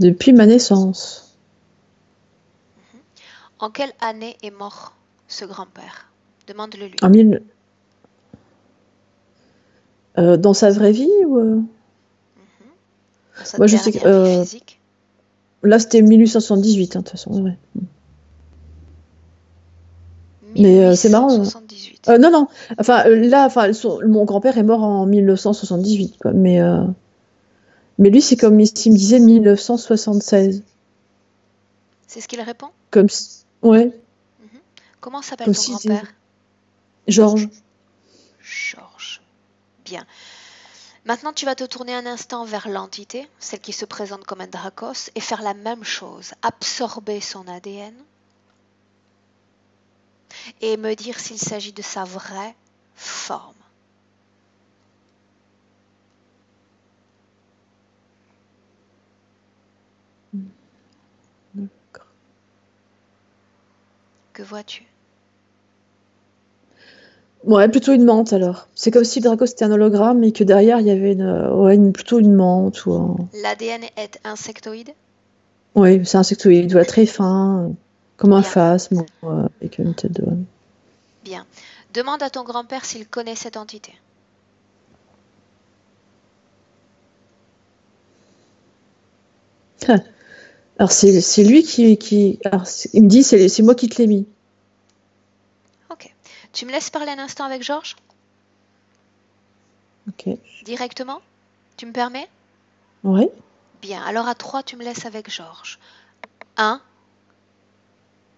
Depuis ma naissance.
En quelle année est mort ce grand-père? Demande-le lui.
En dans sa vraie vie ou
Dans sa
Moi, je sais
dernière vie physique?
là, c'était 1878, hein, de toute façon. Ouais. Mais c'est marrant.
1878. 78.
Non, non. Enfin, là, mon grand-père est mort en 1978, quoi. Mais lui, c'est comme s'il me disait 1976.
C'est ce qu'il répond?
Ouais,
Comment s'appelle
comme
ton
si
grand-père?
Georges.
Georges. Bien. Maintenant, tu vas te tourner un instant vers l'entité, celle qui se présente comme un Dracos, et faire la même chose. Absorber son ADN et me dire s'il s'agit de sa vraie forme. Que vois-tu?
Ouais, plutôt une menthe alors. C'est comme si le Draco c'était un hologramme et que derrière il y avait plutôt une menthe
L'ADN est insectoïde?
Oui, c'est insectoïde, voilà, très fin, comme un
Bien.
phasme, avec une tête de...
Bien. Demande à ton grand-père s'il connaît cette entité.
Alors c'est lui alors, il me dit c'est moi qui te l'ai mis.
Ok. Tu me laisses parler un instant avec Georges?
Ok.
Directement? Tu me permets?
Ouais.
Bien. Alors à 3, tu me laisses avec Georges. 1,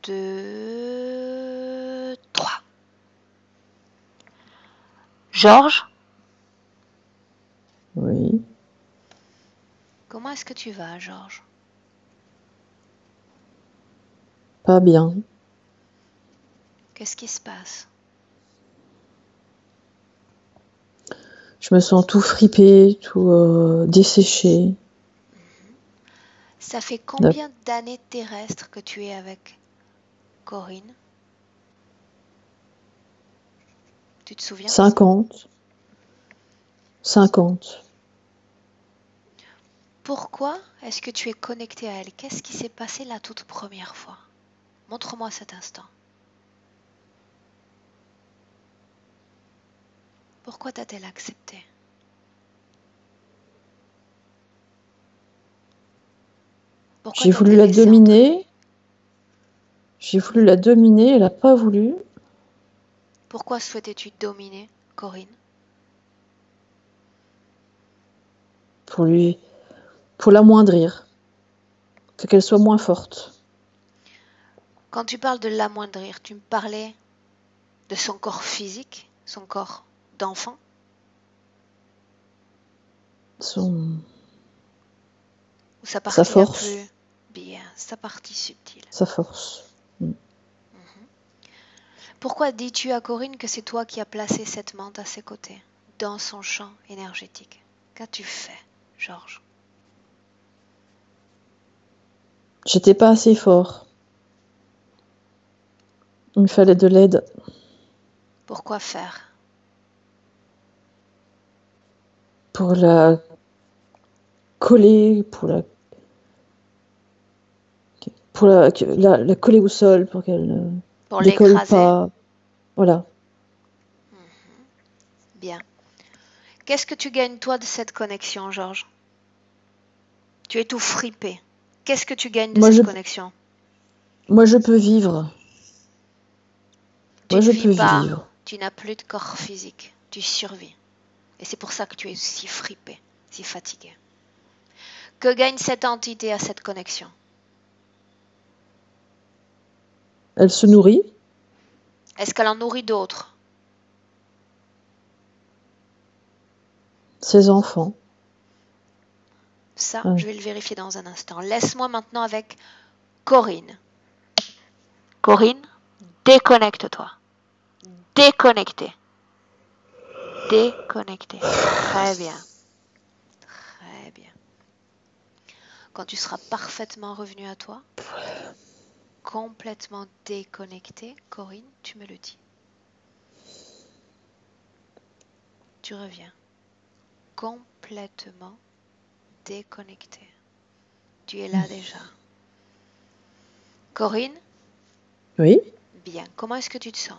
2, 3. Georges,
Oui.
comment est-ce que tu vas, Georges?
Pas bien.
Qu'est-ce qui se passe?
Je me sens tout fripé, tout desséché.
Ça fait combien d'années terrestres que tu es avec Corinne? Tu te souviens?
50.
Pourquoi est-ce que tu es connecté à elle? Qu'est-ce qui s'est passé la toute première fois? Montre-moi cet instant. Pourquoi t'a-t-elle accepté? Pourquoi
J'ai voulu
t'a-t-elle
la
laissé entrer?
dominer. Elle n'a pas voulu.
Pourquoi souhaitais-tu dominer Corinne?
Pour l'amoindrir, pour qu'elle soit moins forte.
Quand tu parles de l'amoindrir, tu me parlais de son corps physique, son corps d'enfant,
Son...
ou sa
Sa
partie la
force.
plus bien, sa partie subtile?
Sa force.
Pourquoi dis-tu à Corinne que c'est toi qui as placé cette menthe à ses côtés, dans son champ énergétique? Qu'as-tu fait, Georges?
J'étais pas assez fort. Il me fallait de l'aide.
Pourquoi faire?
Pour la coller, la coller au sol, pour qu'elle ne
Pour
décolle
l'écraser?
pas. Voilà.
Bien. Qu'est-ce que tu gagnes toi de cette connexion, Georges? Tu es tout fripé. Qu'est-ce que tu gagnes de cette connexion?
Moi, je peux vivre.
Tu ne vis pas. Tu n'as plus de corps physique. Tu survis. Et c'est pour ça que tu es si fripé, si fatigué. Que gagne cette entité à cette connexion?
Elle se nourrit.
Est-ce qu'elle en nourrit d'autres?
Ses enfants.
Ça, je vais le vérifier dans un instant. Laisse-moi maintenant avec Corinne. Corinne, déconnecte-toi. Déconnecté. Déconnecté. Très bien. Très bien. Quand tu seras parfaitement revenu à toi, complètement déconnecté, Corinne, tu me le dis. Tu reviens. Complètement déconnecté. Tu es là déjà. Corinne?
Oui.
Bien. Comment est-ce que tu te sens?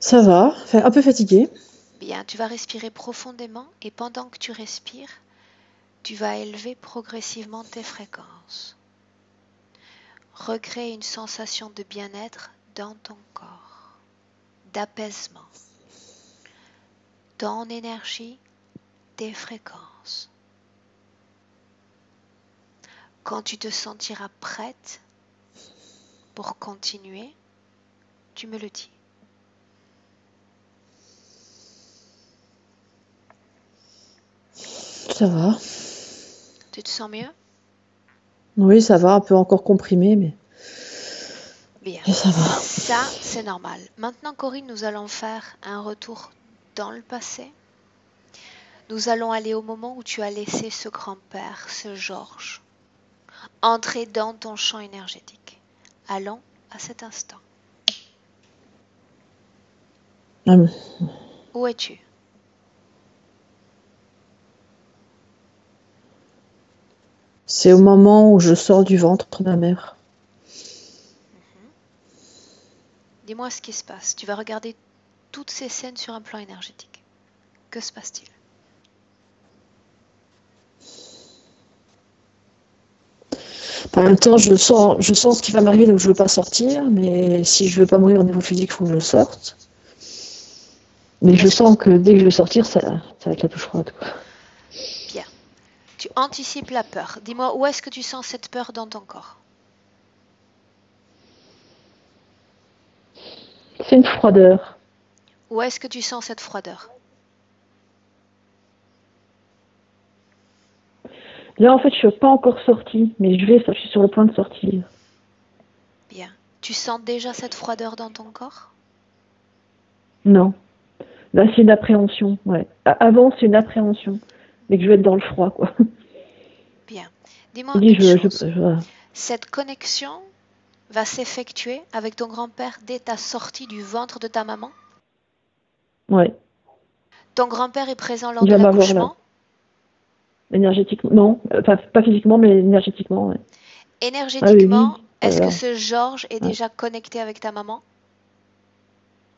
Ça va. Un peu fatiguée.
Bien. Tu vas respirer profondément et pendant que tu respires, tu vas élever progressivement tes fréquences. Recrée une sensation de bien-être dans ton corps, d'apaisement, ton énergie, tes fréquences. Quand tu te sentiras prête pour continuer, tu me le dis.
Ça va.
Tu te sens mieux?
Oui, ça va, un peu encore comprimé, mais
Bien.
ça va.
Ça, c'est normal. Maintenant, Corinne, nous allons faire un retour dans le passé. Nous allons aller au moment où tu as laissé ce grand-père, ce Georges, entrer dans ton champ énergétique. Allons à cet instant. Où es-tu?
C'est au moment où je sors du ventre de ma mère.
Dis-moi ce qui se passe. Tu vas regarder toutes ces scènes sur un plan énergétique. Que se passe-t-il?
En même temps, je sens ce qui va m'arriver, donc je veux pas sortir, mais si je veux pas mourir au niveau physique, il faut que je sorte. Mais je sens que dès que je vais sortir, ça va être la douche froide, quoi.
Bien. Tu anticipes la peur. Dis-moi, où est-ce que tu sens cette peur dans ton corps?
C'est une froideur.
Où est-ce que tu sens cette froideur?
Là, en fait, je suis pas encore sortie, mais je suis sur le point de sortir.
Bien. Tu sens déjà cette froideur dans ton corps?
Non. Là, c'est une appréhension, ouais. Avant, c'est une appréhension. Mais que je vais être dans le froid, quoi.
Bien. Dis-moi une chose.
Voilà.
Cette connexion va s'effectuer avec ton grand-père dès ta sortie du ventre de ta maman?
Ouais.
Ton grand-père est présent lors
Il
de
va m'avoir là.
l'accouchement?
Énergétiquement, non. Enfin, pas physiquement, mais énergétiquement, ouais.
Énergétiquement,
Ah oui.
est-ce que
Alors,
ce Georges est
ouais.
déjà connecté avec ta maman?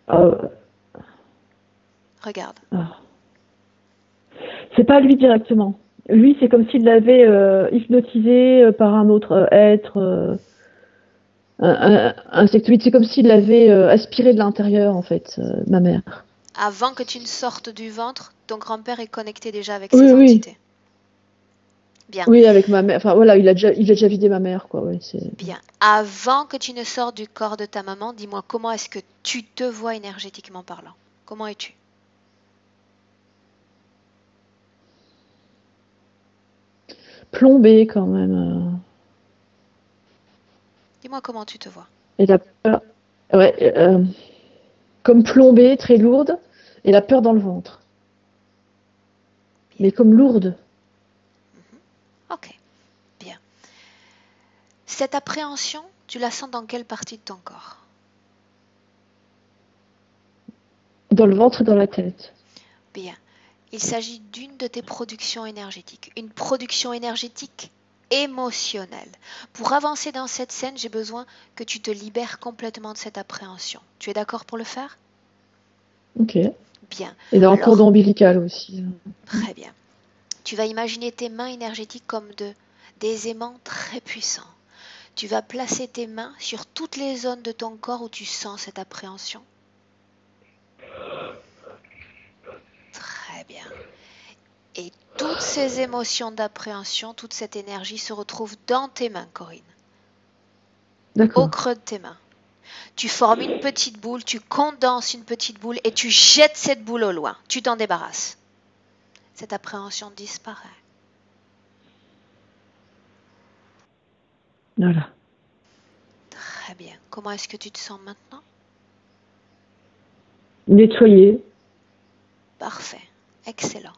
Ah,
Regarde.
c'est pas lui directement. Lui, c'est comme s'il l'avait hypnotisé par un autre être, un insectoïde. C'est comme s'il l'avait aspiré de l'intérieur, en fait, ma mère.
Avant que tu ne sortes du ventre, ton grand-père est connecté déjà avec
Oui,
ces
oui.
entités. Bien.
Oui, avec ma mère. Enfin, voilà, il a déjà vidé ma mère, quoi. Ouais,
Bien. Avant que tu ne sortes du corps de ta maman, dis-moi comment est-ce que tu te vois énergétiquement parlant? Comment es-tu?
plombé, quand même.
Dis-moi comment tu te vois.
Et la peur. Ouais, comme plombée, très lourde. Et la peur dans le ventre.
Bien.
Mais comme lourde.
Ok. Bien. Cette appréhension, tu la sens dans quelle partie de ton corps?
Dans le ventre et dans la tête.
Bien. Il s'agit d'une de tes productions énergétiques. Une production énergétique émotionnelle. Pour avancer dans cette scène, j'ai besoin que tu te libères complètement de cette appréhension. Tu es d'accord pour le faire?
Ok.
Bien.
Et dans le
Alors,
cordon ombilical aussi.
très bien. Tu vas imaginer tes mains énergétiques comme des aimants très puissants. Tu vas placer tes mains sur toutes les zones de ton corps où tu sens cette appréhension. Très bien. Et toutes ces émotions d'appréhension, toute cette énergie se retrouve dans tes mains, Corinne. Au
D'accord.
creux de tes mains. Tu formes une petite boule, tu condenses une petite boule et tu jettes cette boule au loin. Tu t'en débarrasses. Cette appréhension disparaît.
Voilà.
Très bien. Comment est-ce que tu te sens maintenant?
Nettoyer.
Parfait. Excellent.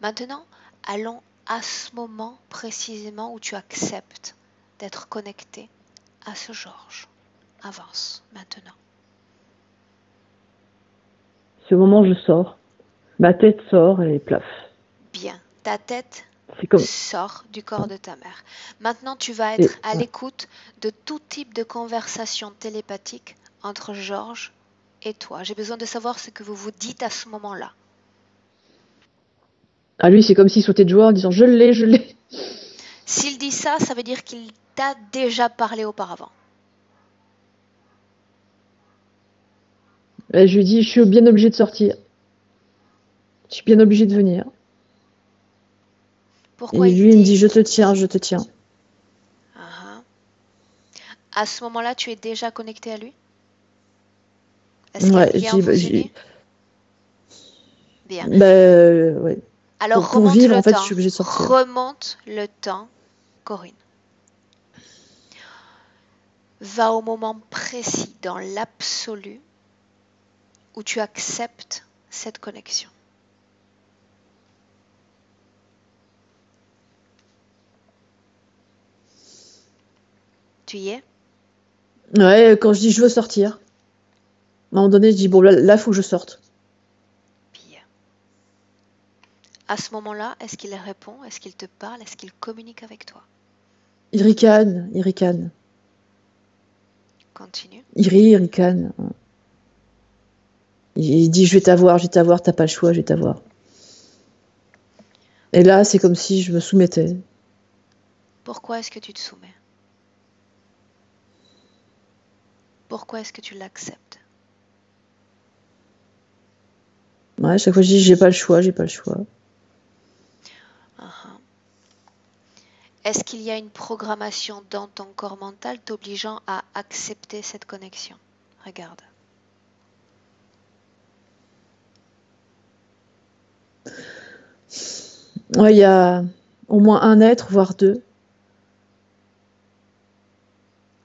Maintenant, allons à ce moment précisément où tu acceptes d'être connecté à ce Georges. Avance maintenant.
C'est au moment où je sors. Ma tête sort et plaf.
Bien, ta tête
C'est comme.
sort du corps de ta mère. Maintenant, tu vas être à l'écoute de tout type de conversation télépathique entre Georges et toi. J'ai besoin de savoir ce que vous vous dites à ce moment-là.
Ah, lui, c'est comme s'il sautait de joie en disant je l'ai, je l'ai.
S'il dit ça, ça veut dire qu'il t'a déjà parlé auparavant.
Et je lui dis, je suis bien obligée de sortir. Je suis bien obligée de venir.
Pourquoi
Et
il
lui, il me
dit
dit, je te tiens, je te tiens.
Ah, ah. À ce moment-là, tu es déjà connecté à lui? Est-ce qu'il y a
Ouais,
un lien fusionné? Bien.
ouais.
Alors
Pour
remonte
vivre,
le
en fait, je
temps.
suis obligée de sortir.
Remonte le temps, Corinne. Va au moment précis, dans l'absolu, où tu acceptes cette connexion. Tu y es?
Ouais, quand je dis je veux sortir, à un moment donné, je dis, bon, là, faut que je sorte.
Bien. À ce moment-là, est-ce qu'il répond? Est-ce qu'il te parle? Est-ce qu'il communique avec toi?
Il ricane, il ricane.
Continue.
Il rit, il ricane. Il dit, je vais t'avoir, t'as pas le choix, je vais t'avoir. Et là, c'est comme si je me soumettais.
Pourquoi est-ce que tu te soumets? Pourquoi est-ce que tu l'acceptes?
Ouais, chaque fois, je dis, j'ai pas le choix, j'ai pas le choix.
Uh-huh. Est-ce qu'il y a une programmation dans ton corps mental t'obligeant à accepter cette connexion? Regarde.
Ouais, il y a au moins un être, voire deux,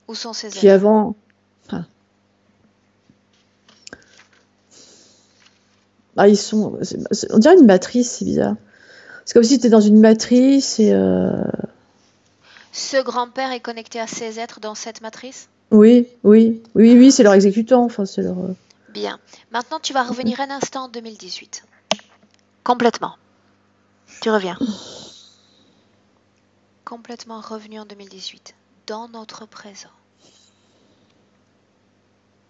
Où sont ces
qui
êtres?
avant... Enfin, ils sont... On dirait une matrice, c'est bizarre. C'est comme si tu étais dans une matrice et...
Ce grand-père est connecté à ces êtres dans cette matrice?
Oui, c'est leur exécutant, enfin, c'est leur...
Bien. Maintenant, tu vas revenir un instant en 2018. Complètement. Tu reviens. Complètement revenu en 2018. Dans notre présent.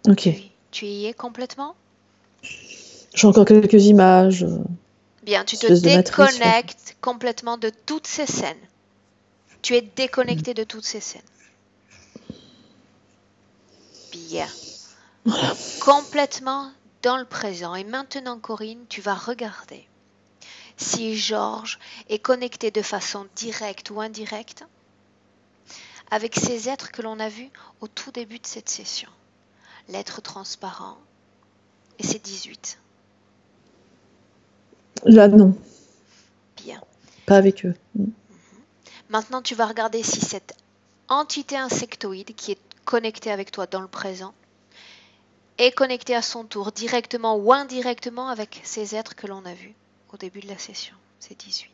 Ok.
Tu y es complètement?
J'ai encore quelques images,
Bien, tu te
espèce de matrice, ouais.
déconnectes complètement de toutes ces scènes. Tu es déconnecté de toutes ces scènes. Bien. Complètement dans le présent. Et maintenant, Corinne, tu vas regarder si Georges est connecté de façon directe ou indirecte avec ces êtres que l'on a vus au tout début de cette session. L'être transparent et ses 18.
Là, non.
Bien.
Pas avec eux.
Maintenant, tu vas regarder si cette entité insectoïde qui est connectée avec toi dans le présent est connectée à son tour directement ou indirectement avec ces êtres que l'on a vus au début de la session. C'est 18.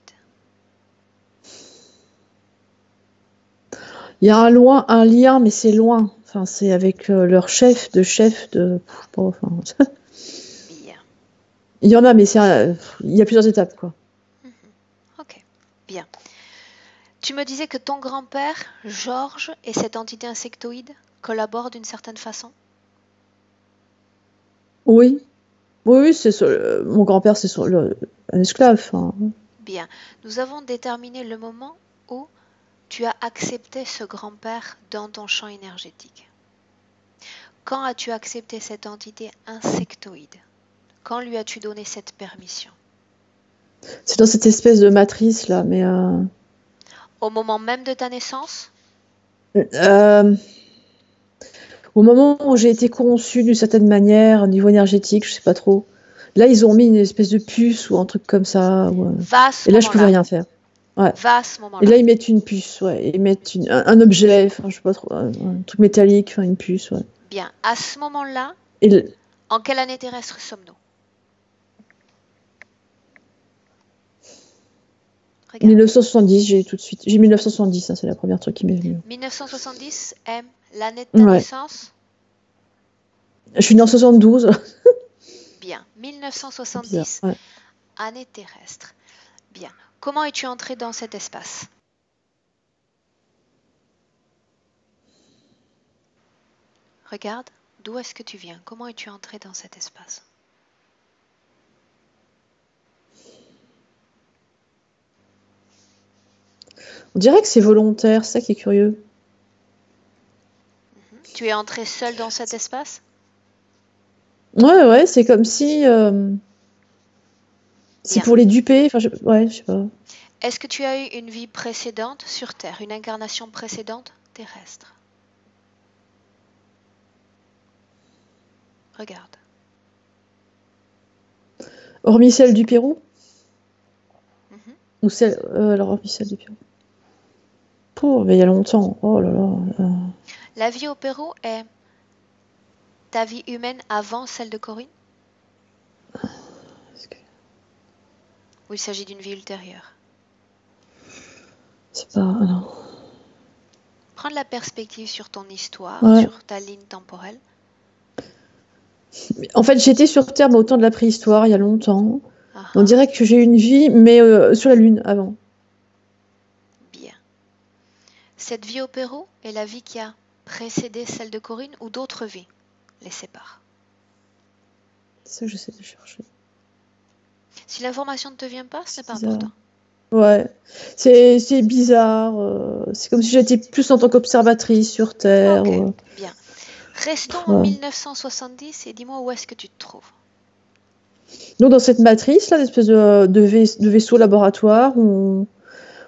Il y a un lien, mais c'est loin. Enfin, c'est avec leur chef de... Enfin,
Bien.
il y en a, mais il y a plusieurs étapes, quoi.
Ok. Bien. Tu me disais que ton grand-père, Georges, et cette entité insectoïde collaborent d'une certaine façon?
Oui, mon grand-père, c'est un esclave. Hein.
Bien. Nous avons déterminé le moment où tu as accepté ce grand-père dans ton champ énergétique. Quand as-tu accepté cette entité insectoïde? Quand lui as-tu donné cette permission?
C'est dans cette espèce de matrice là, mais
Au moment même de ta naissance?
Au moment où j'ai été conçue d'une certaine manière, au niveau énergétique, je sais pas trop. Là, ils ont mis une espèce de puce ou un truc comme ça.
Va à ce
Et là, je pouvais
moment-là.
rien faire. Ouais.
Va à ce
Et
moment-là.
là, ils mettent une puce, ouais. Ils mettent un objet, enfin, je sais pas trop, un truc métallique, enfin, une puce, ouais.
Bien. À ce moment-là,
Et
en quelle année terrestre sommes-nous? Regarde.
1970, j'ai eu tout de suite. J'ai 1970, hein, c'est la première truc qui m'est venue.
1970 est l'année de ta
Ouais.
naissance?
Je suis née en 72.
Bien.
C'est bizarre,
1970,
ouais.
année terrestre. Bien. Comment es-tu entré dans cet espace? Regarde, d'où est-ce que tu viens? Comment es-tu entré dans cet espace?
On dirait que c'est volontaire, c'est ça qui est curieux.
Tu es entré seul dans cet espace?
Ouais, c'est comme si c'est
Bien.
pour les duper. Enfin, ouais, je sais pas.
Est-ce que tu as eu une vie précédente sur Terre, une incarnation précédente terrestre? Regarde.
Hormis celle du Pérou?
Mhm.
Ou celle. Alors, hormis celle du Pérou. Mais il y a longtemps. Oh là là.
La vie au Pérou est ta vie humaine avant celle de Corinne? Ou il s'agit d'une vie ultérieure?
C'est pas. Non.
Prends de la perspective sur ton histoire,
Ouais.
sur ta ligne temporelle.
En fait, j'étais sur Terre, mais au temps de la préhistoire, il y a longtemps. On
Ah,
dirait que j'ai eu une vie, mais sur la Lune avant.
bien. Cette vie au Pérou est la vie qui a précédé celle de Corinne ou d'autres vies les séparent?
C'est ça que j'essaie de chercher.
Si l'information ne te vient pas, ce n'est pas
Bizarre.
important.
Ouais. C'est bizarre. C'est comme si j'étais plus en tant qu'observatrice sur Terre.
Ok, bien. Restons en
Ouais.
1970 et dis-moi où est-ce que tu te trouves.
Donc, dans cette matrice, là, d'espèce de vaisseau laboratoire où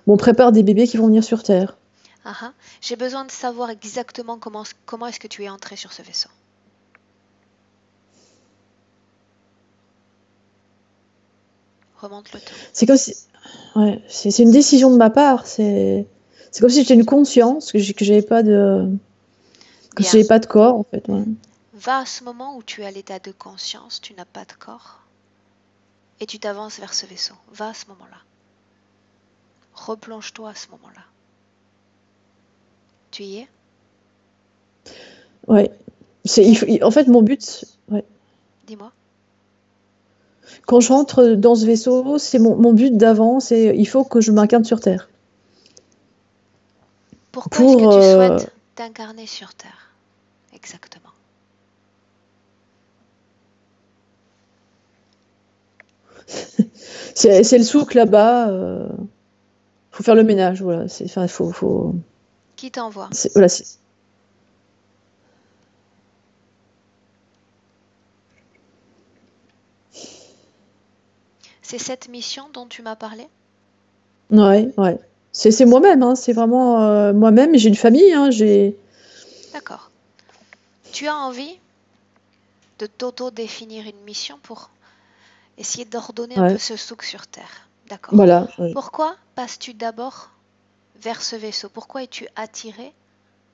on prépare des bébés qui vont venir sur Terre.
Ah, j'ai besoin de savoir exactement comment est-ce que tu es entré sur ce vaisseau. Remonte le temps.
C'est comme si. Ouais, c'est une décision de ma part. C'est comme si j'étais une conscience, que j'avais pas de. Que
Bien.
j'avais pas de corps, en fait. Ouais.
Va à ce moment où tu es à l'état de conscience, tu n'as pas de corps, et tu t'avances vers ce vaisseau. Va à ce moment-là. Replonge-toi à ce moment-là. Tu y es?
Ouais. En fait, mon but. Ouais.
Dis-moi.
Quand je rentre dans ce vaisseau, c'est mon but d'avant, c'est il faut que je m'incarne sur Terre.
Pourquoi est-ce que tu souhaites t'incarner sur Terre? Exactement.
C'est le souk là-bas. Faut faire le ménage, voilà. Enfin, faut.
Qui t'envoie?
Voilà,
C'est cette mission dont tu m'as parlé?
ouais. C'est moi-même, hein, c'est vraiment moi-même. J'ai une famille, hein,
D'accord. Tu as envie de t'auto-définir une mission pour essayer d'ordonner un peu
Ouais,
ce souk sur Terre. D'accord.
voilà. Ouais.
Pourquoi passes-tu d'abord vers ce vaisseau? Pourquoi es-tu attiré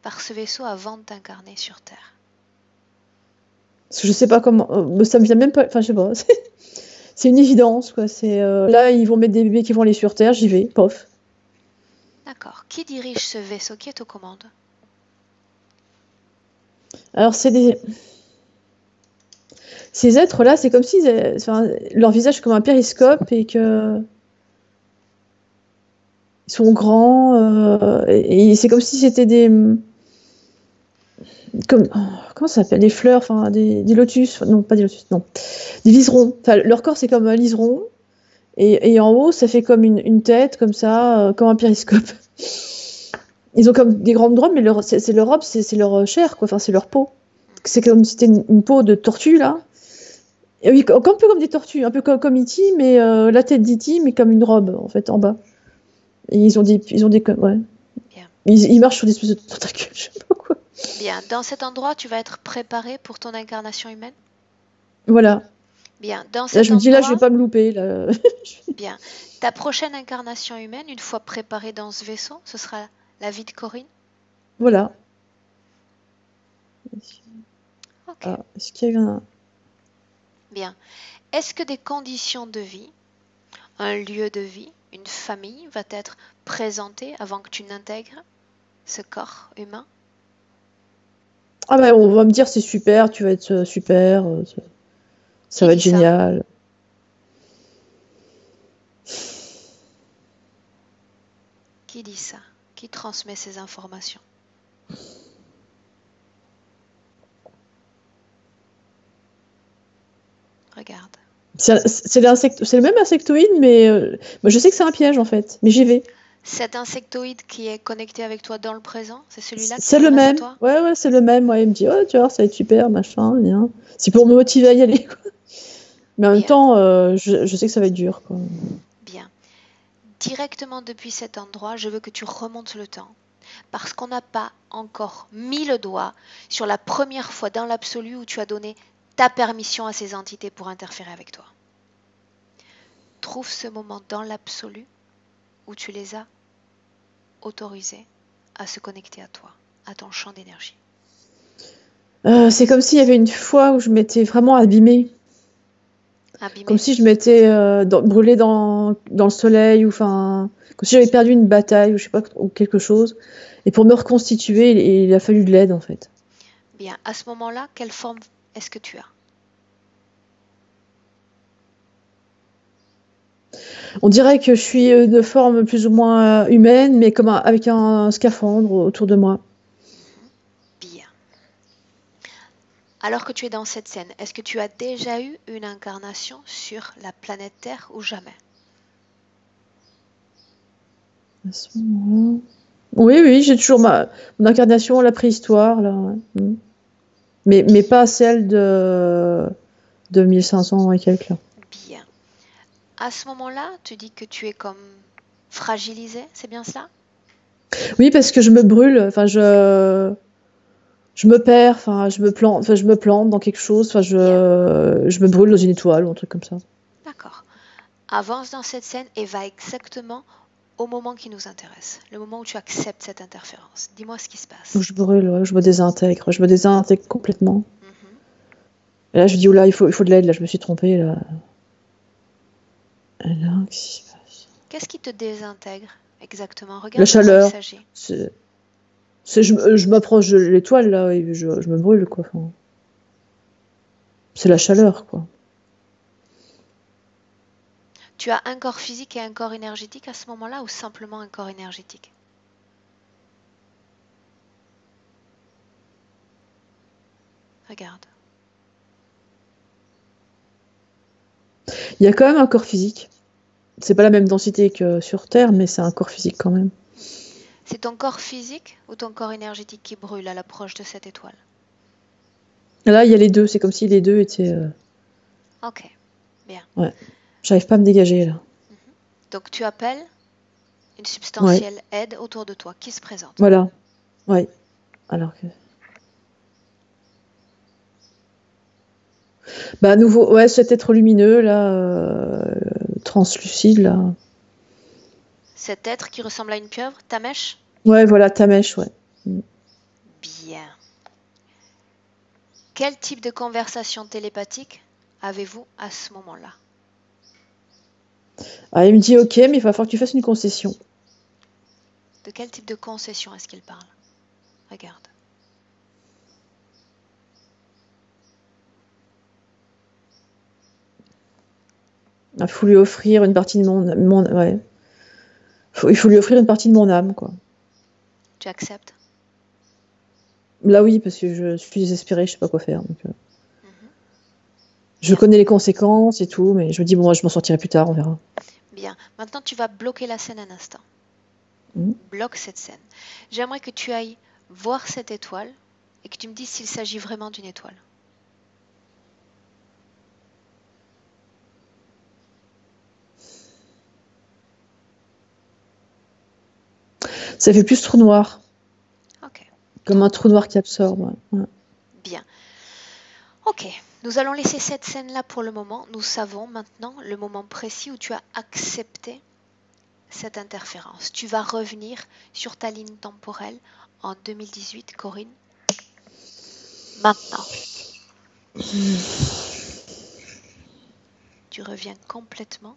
par ce vaisseau avant de t'incarner sur Terre?
Parce que je sais pas comment. Ça me vient même pas. Enfin, je sais pas. C'est une évidence, quoi. Là, ils vont mettre des bébés qui vont aller sur Terre, j'y vais, pof.
D'accord. Qui dirige ce vaisseau? Qui est aux commandes?
Alors, ces êtres-là, c'est comme si enfin, leur visage est comme un périscope et que ils sont grands et c'est comme si c'était comment ça s'appelle, des fleurs, enfin des lotus, non pas des lotus, non, des liserons. Enfin, leur corps c'est comme un liseron et en haut ça fait comme une tête comme ça, comme un périscope. Ils ont comme des grandes robes, mais c'est leur robe, c'est leur chair, quoi. Enfin, c'est leur peau. C'est comme si c'était une peau de tortue là. Et oui, un peu comme des tortues, un peu comme E.T., mais la tête d'E.T., mais comme une robe en fait en bas. Et ouais.
Bien.
Ils marchent sur des espèces de tentacules, je sais pas quoi.
Bien. Dans cet endroit, tu vas être préparé pour ton incarnation humaine?
Voilà.
Bien. Dans
Là,
cet
je me dis, là, je vais
endroit,
pas me louper. Là.
bien. Ta prochaine incarnation humaine, une fois préparée dans ce vaisseau, ce sera la vie de Corinne?
Voilà.
Ok.
Ah, est-ce qu'il y a eu un.
Bien. Est-ce que des conditions de vie, un lieu de vie, une famille va être présentée avant que tu n'intègres ce corps humain?
Ah, bah, on va me dire, c'est super, tu vas être super, ça
Qui
va
dit
être
ça?
génial.
Qui dit ça? Qui transmet ces informations? Regarde.
C'est le même insectoïde, mais moi, je sais que c'est un piège en fait. Mais j'y vais.
Cet insectoïde qui est connecté avec toi dans le présent, c'est celui-là qui
C'est le
s'adresse à
même.
toi?
Ouais, c'est le même. Ouais, il me dit, oh, tu vois, ça va être super, machin, bien. C'est pour me motiver à y aller, quoi. Mais en même
Bien,
temps, je sais que ça va être dur, quoi.
bien. Directement depuis cet endroit, je veux que tu remontes le temps. Parce qu'on n'a pas encore mis le doigt sur la première fois dans l'absolu où tu as donné ta permission à ces entités pour interférer avec toi. Trouve ce moment dans l'absolu où tu les as autorisés à se connecter à toi, à ton champ d'énergie.
C'est comme s'il y avait une fois où je m'étais vraiment abîmée. Comme
Abîmé?
si je m'étais brûlée dans le soleil, ou enfin, comme si j'avais perdu une bataille, ou je sais pas, ou quelque chose. Et pour me reconstituer, il a fallu de l'aide, en fait.
Bien, à ce moment-là, quelle forme est-ce que tu as?
On dirait que je suis de forme plus ou moins humaine, mais avec un scaphandre autour de moi.
Bien. Alors que tu es dans cette scène, est-ce que tu as déjà eu une incarnation sur la planète Terre ou jamais?
À ce moment-là. Oui, j'ai toujours mon incarnation à la préhistoire, là. Ouais. Mais pas celle de 1500 et quelques, là.
Bien. À ce moment-là, tu dis que tu es comme fragilisé, c'est bien cela?
Oui, parce que je me brûle, enfin, je me perds, enfin, je me plante dans quelque chose, enfin,
Bien,
je me brûle dans une étoile ou un truc comme ça.
d'accord. Avance dans cette scène et va exactement au moment qui nous intéresse, le moment où tu acceptes cette interférence. Dis-moi ce qui se
Donc
passe.
je brûle, ouais, je me désintègre complètement.
Mhm.
Et là, je dis, oula, il faut de l'aide, là, je me suis trompée, là. Et là, qu'est-ce qui se passe?
Qu'est-ce qui te désintègre exactement?
La
Regarde de quoi il
chaleur.
s'agit.
Je m'approche de l'étoile, là, et je me brûle, quoi. Enfin, c'est la chaleur, quoi.
Tu as un corps physique et un corps énergétique à ce moment-là ou simplement un corps énergétique? Regarde.
Il y a quand même un corps physique. C'est pas la même densité que sur Terre, mais c'est un corps physique quand même.
C'est ton corps physique ou ton corps énergétique qui brûle à l'approche de cette étoile?
Et là, il y a les deux, c'est comme si les deux étaient.
Ok, bien.
Ouais. J'arrive pas à me dégager, là.
Donc tu appelles une
Ouais,
substantielle aide autour de toi qui se présente.
voilà. Ouais. Alors que. Bah, à nouveau, ouais, cet être lumineux, là, translucide, là.
Cet être qui ressemble à une pieuvre, ta mèche?
Ouais, voilà, Tamèche, ouais.
Bien. Quel type de conversation télépathique avez-vous à ce moment-là?
Ah, il me dit, ok, mais il va falloir que tu fasses une concession.
De quel type de concession est-ce qu'il parle? Regarde.
Il faut lui offrir une partie de ouais. Il faut lui offrir une partie de mon âme, quoi.
Tu acceptes?
Là, oui, parce que je suis désespérée, je sais pas quoi faire. Donc,
Mhm.
je
Bien.
connais les conséquences et tout, mais je me dis, bon, moi, je m'en sortirai plus tard, on verra.
Bien. Maintenant, tu vas bloquer la scène un instant.
Mm.
Bloque cette scène. J'aimerais que tu ailles voir cette étoile et que tu me dises s'il s'agit vraiment d'une étoile.
Ça fait plus trou noir,
Ok.
comme un trou noir qui absorbe. Ouais.
Bien. Ok. Nous allons laisser cette scène-là pour le moment. Nous savons maintenant le moment précis où tu as accepté cette interférence. Tu vas revenir sur ta ligne temporelle en 2018, Corinne. Maintenant. Tu reviens complètement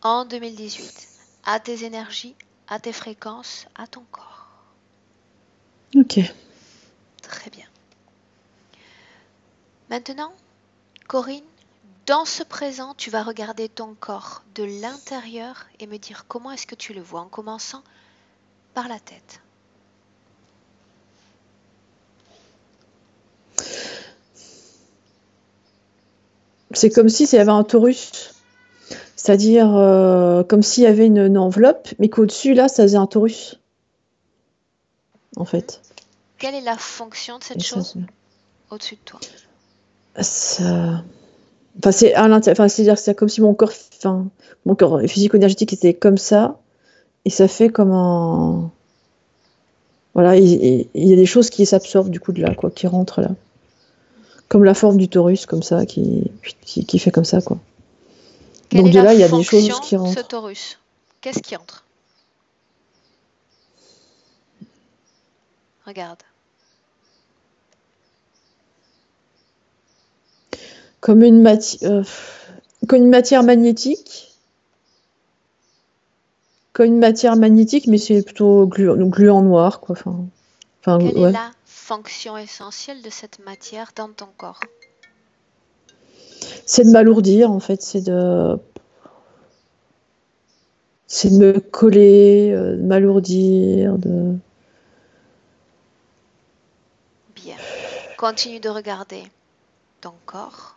en 2018 à tes énergies, à tes fréquences, à ton corps.
Ok.
Très bien. Maintenant, Corinne, dans ce présent, tu vas regarder ton corps de l'intérieur et me dire comment est-ce que tu le vois en commençant par la tête.
C'est comme si il y avait un torus. C'est-à-dire comme s'il y avait une enveloppe, mais qu'au-dessus, là, ça faisait un torus, en fait.
Quelle est la fonction de cette
Et
chose au-dessus de toi?
Ça... Enfin, c'est à l'intérieur. Enfin, c'est-à-dire que c'est comme si mon corps physico-énergétique était comme ça, et ça fait comme un... Voilà, il y a des choses qui s'absorbent du coup de là, quoi, qui rentrent là. Comme la forme du torus, comme ça, qui fait comme ça, quoi.
Quelle
Donc
est
de
la
là, il y a des choses
fonction
qui
de ce
rentrent.
torus? Qu'est-ce qui entre? Regarde.
Comme une matière magnétique. Comme une matière magnétique, mais c'est plutôt gluant noir, quoi. Enfin,
Quelle est
ouais.
la fonction essentielle de cette matière dans ton corps?
C'est de m'alourdir, en fait. C'est de me coller, de m'alourdir, de...
Bien. Continue de regarder ton corps,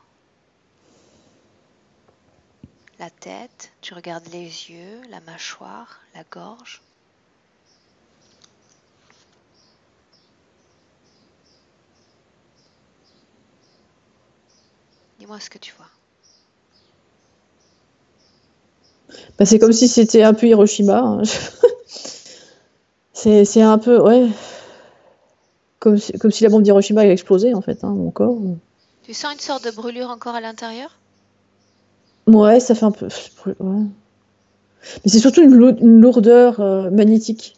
la tête, tu regardes les yeux, la mâchoire, la gorge. Dis-moi ce que tu vois.
Bah, c'est comme si c'était un peu Hiroshima. Hein. C'est un peu, ouais, comme si la bombe d'Hiroshima avait explosé, en fait, hein, mon corps.
Tu sens une sorte de brûlure encore à l'intérieur?
Ouais, ça fait un peu... Ouais. Mais c'est surtout une lourdeur magnétique.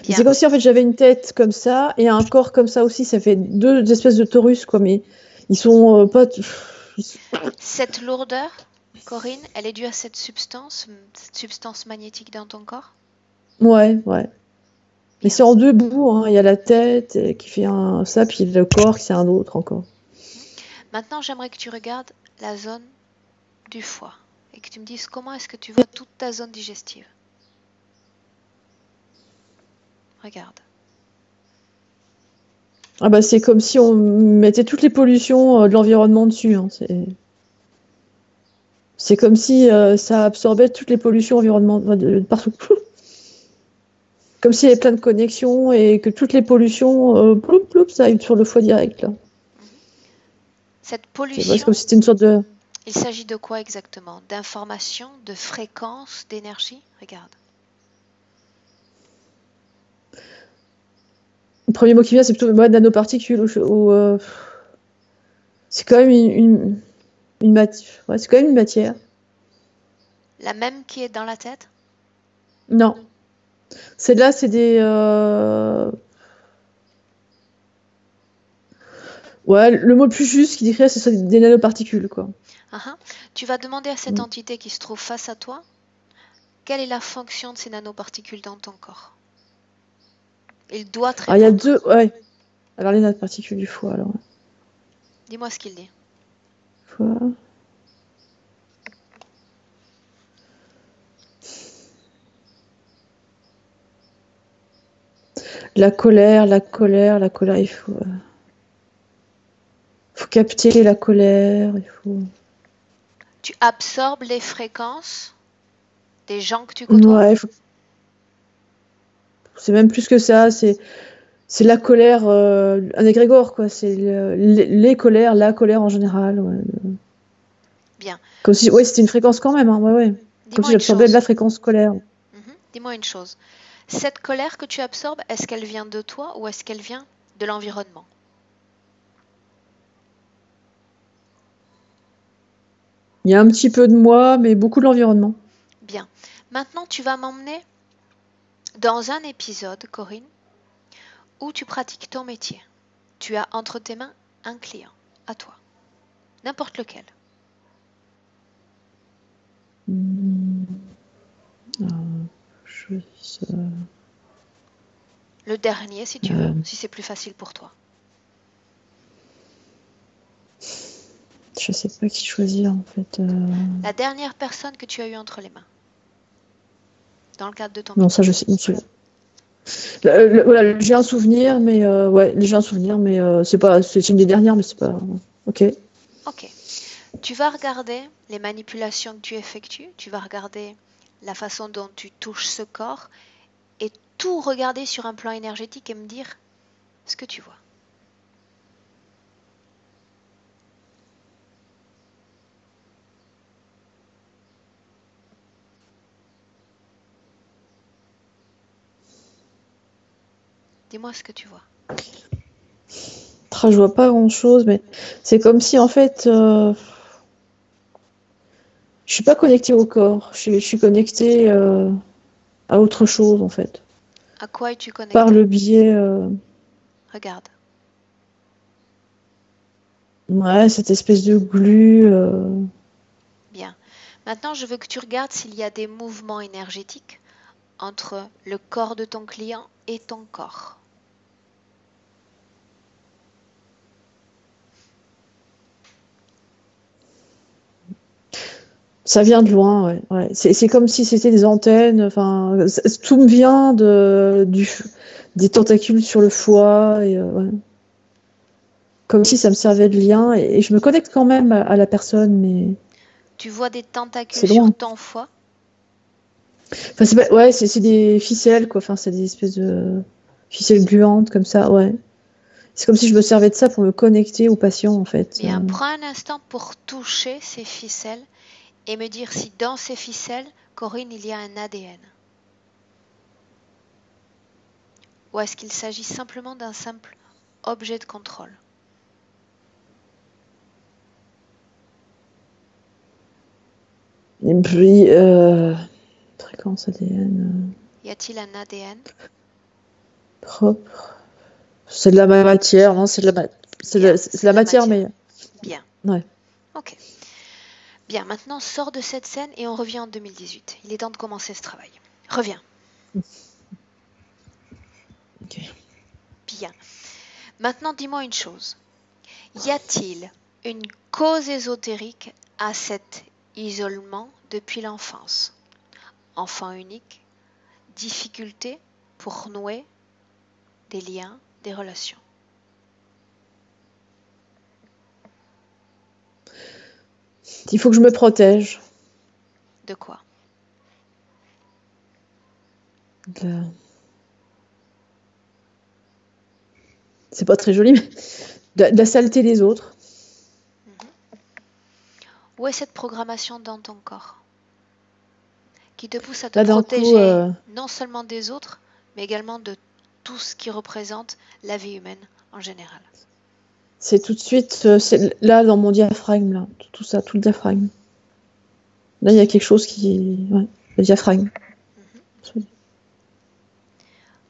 Bien.
C'est comme si, en fait, j'avais une tête comme ça et un corps comme ça aussi. Ça fait deux espèces de torus, quoi, mais ils sont pas...
Cette lourdeur, Corinne, elle est due à cette substance magnétique dans ton corps?
Ouais, ouais. Mais
Bien.
c'est en deux bouts, hein. Il y a la tête qui fait ça, puis le corps qui c'est un autre encore.
Maintenant, j'aimerais que tu regardes la zone du foie et que tu me dises comment est-ce que tu vois toute ta zone digestive. Regarde.
Ah bah c'est comme si on mettait toutes les pollutions de l'environnement dessus. Hein. C'est comme si ça absorbait toutes les pollutions environnementales de partout. Comme s'il y avait plein de connexions et que toutes les pollutions, ploup, ploup, ça arrive sur le foie direct. Là.
Cette
C'est
pollution,
comme si c'était une sorte de...
il s'agit de quoi exactement? D'informations, de fréquences, d'énergie? Regarde.
Le premier mot qui vient, c'est plutôt nanoparticules. C'est quand même une matière. Ouais, c'est quand même une matière.
La même qui est dans la tête?
Non. Celle-là, c'est des... Ouais, le mot le plus juste qui décrirait, c'est des nanoparticules, quoi.
Tu vas demander à cette entité qui se trouve face à toi, quelle est la fonction de ces nanoparticules dans ton corps? Il doit te répondre.
Ah, il y a deux... Ouais. Alors, les nanoparticules du foie, alors.
Dis-moi ce qu'il dit.
Foie... La colère, il faut capter la colère, il faut...
Tu absorbes les fréquences des gens que tu côtoies?
Ouais, c'est même plus que ça, c'est la colère, un égrégore, quoi. C'est les colères, la colère en général. Ouais.
Bien.
Comme si, ouais, c'était une fréquence quand même, hein, ouais. Comme si j'absorbais de la fréquence colère.
Dis-moi une chose. Cette colère que tu absorbes, est-ce qu'elle vient de toi ou est-ce qu'elle vient de l'environnement?
Il y a un petit peu de moi, mais beaucoup de l'environnement.
Bien. Maintenant, tu vas m'emmener dans un épisode, Corinne, où tu pratiques ton métier. Tu as entre tes mains un client, à toi. N'importe lequel. Le dernier, si tu veux, si c'est plus facile pour toi.
Je sais pas qui choisir, en fait.
La dernière personne que tu as eue entre les mains. Dans le cadre de ton
Non,
métier.
ça, je sais. Voilà, j'ai un souvenir, mais c'est pas... C'est une des dernières, mais c'est pas... Ok.
Ok. Tu vas regarder les manipulations que tu effectues, tu vas regarder la façon dont tu touches ce corps et tout regarder sur un plan énergétique et me dire ce que tu vois. Dis-moi ce que tu vois.
Je vois pas grand-chose, mais c'est comme si en fait, je suis pas connectée au corps. Je suis connectée à autre chose en fait,
À quoi es-tu
par
connecté?
le biais,
Regarde.
ouais, cette espèce de glu.
Bien. Maintenant, je veux que tu regardes s'il y a des mouvements énergétiques entre le corps de ton client et ton corps.
Ça vient de loin, ouais. Ouais. C'est comme si c'était des antennes. Enfin, tout me vient des tentacules sur le foie et ouais. Comme si ça me servait de lien et je me connecte quand même à la personne, mais
Tu vois des tentacules
c'est
sur
loin.
ton foie?
Enfin, ouais, c'est des ficelles quoi. Enfin, c'est des espèces de ficelles gluantes comme ça, ouais. C'est comme si je me servais de ça pour me connecter au patient en fait.
Bien, prends un instant pour toucher ces ficelles et me dire si dans ces ficelles, Corinne, il y a un ADN. Ou est-ce qu'il s'agit simplement d'un simple objet de contrôle?
Et puis, fréquence ADN
Y a-t-il un ADN?
propre. C'est de la matière, non?
Bien,
C'est de
c'est de
la
la
matière,
matière.
mais
Bien,
ouais.
ok. Bien, maintenant sors de cette scène et on revient en 2018. Il est temps de commencer ce travail. Reviens.
Ok.
Bien. Maintenant, dis-moi une chose. Y a-t-il une cause ésotérique à cet isolement depuis l'enfance? Enfant unique, difficulté pour nouer des liens, des relations.
Il faut que je me protège.
De quoi?
C'est pas très joli, mais de la saleté des autres.
Où est cette programmation dans ton corps qui te pousse à te
Là, d'un coup,
protéger non seulement des autres, mais également de tout ce qui représente la vie humaine en général?
c'est tout de suite, c'est là dans mon diaphragme, là, tout ça, tout le diaphragme. Là, il y a quelque chose qui, ouais, le diaphragme.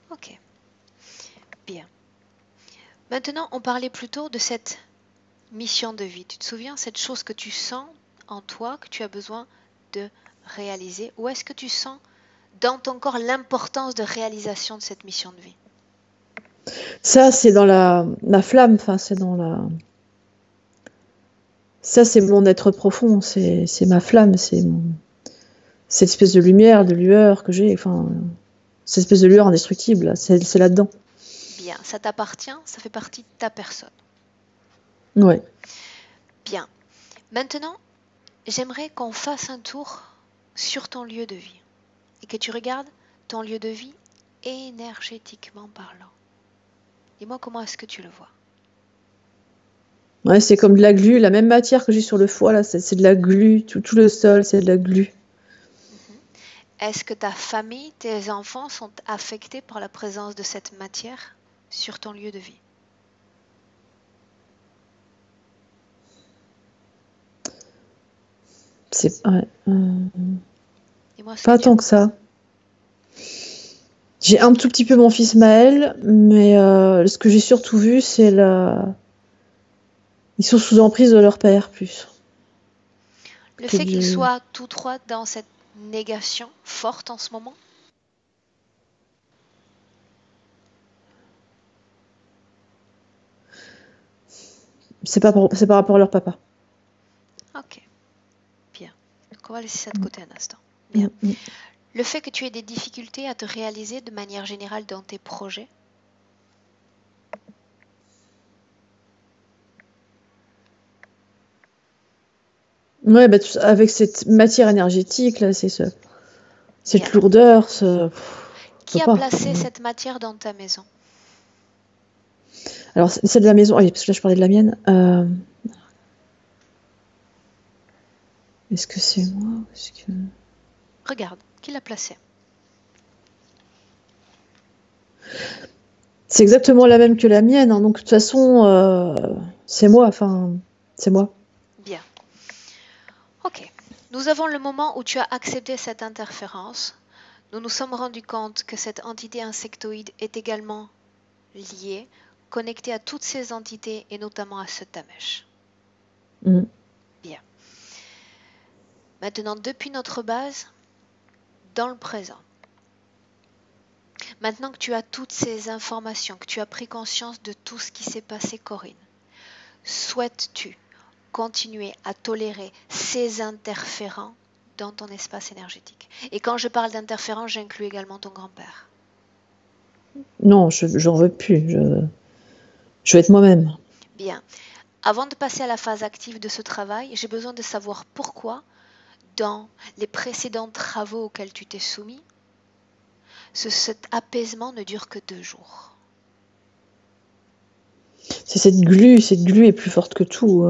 Ok, bien. Maintenant, on parlait plutôt de cette mission de vie. Tu te souviens, cette chose que tu sens en toi, que tu as besoin de réaliser? Ou est-ce que tu sens dans ton corps l'importance de réalisation de cette mission de vie?
Ça, c'est dans la flamme. Enfin, c'est dans la. Ça, c'est mon être profond. C'est ma flamme. C'est l'espèce de lumière, de lueur que j'ai. Enfin, cette espèce de lueur indestructible. Là. C'est là-dedans.
Bien, ça t'appartient, ça fait partie de ta personne.
Ouais.
Bien. Maintenant, j'aimerais qu'on fasse un tour sur ton lieu de vie et que tu regardes ton lieu de vie énergétiquement parlant. Dis-moi comment est-ce que tu le vois.
Ouais, c'est comme de la glu. La même matière que j'ai sur le foie, là, c'est de la glu. Tout le sol, c'est de la glu.
Est-ce que ta famille, tes enfants sont affectés par la présence de cette matière sur ton lieu de vie?
C'est ouais,
Dis-moi ce que
pas
tu
tant que ça. J'ai un tout petit peu mon fils Maël, mais ce que j'ai surtout vu, c'est ils sont sous emprise de leur père, plus.
Le
Que
fait qu'ils
de...
soient tous trois dans cette négation forte en ce moment?
C'est par rapport à leur papa.
Ok, bien. Donc on va laisser ça de côté un instant. Bien. Le fait que tu aies des difficultés à te réaliser de manière générale dans tes projets?
Ouais, bah, avec cette matière énergétique, là, cette
Bien.
lourdeur,
Qui a placé cette matière dans ta maison?
Alors, celle de la maison, parce que là, je parlais de la mienne. Est-ce que c'est moi?
Regarde, qui l'a placée?
C'est exactement la même que la mienne, hein, donc de toute façon, c'est moi, c'est moi.
Bien. Ok. Nous avons le moment où tu as accepté cette interférence. Nous nous sommes rendus compte que cette entité insectoïde est également liée, connectée à toutes ces entités et notamment à ce Tamesh. Bien. Maintenant, depuis notre base, dans le présent, maintenant que tu as toutes ces informations, que tu as pris conscience de tout ce qui s'est passé, Corinne, souhaites-tu continuer à tolérer ces interférents dans ton espace énergétique? Et quand je parle d'interférents, j'inclus également ton grand-père.
Non, j'en veux plus. Je veux être moi-même.
Bien. Avant de passer à la phase active de ce travail, j'ai besoin de savoir pourquoi, dans les précédents travaux auxquels tu t'es soumis, cet apaisement ne dure que 2 jours.
C'est cette glu est plus forte que tout.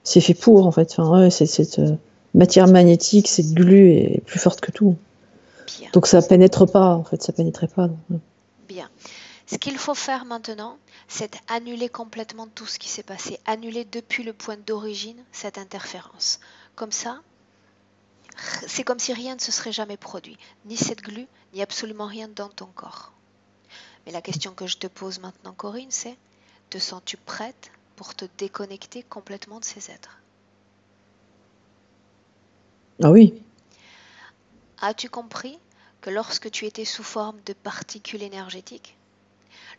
C'est fait pour, en fait. C'est cette matière magnétique, cette glu est plus forte que tout.
Bien.
Donc ça pénètre pas, en fait, ça pénétrait pas.
Bien. Ce qu'il faut faire maintenant, c'est annuler complètement tout ce qui s'est passé, annuler depuis le point d'origine cette interférence. Comme ça, c'est comme si rien ne se serait jamais produit, ni cette glu, ni absolument rien dans ton corps. Mais la question que je te pose maintenant, Corinne, c'est: te sens-tu prête pour te déconnecter complètement de ces êtres?
Ah oui.
As-tu compris que lorsque tu étais sous forme de particules énergétiques,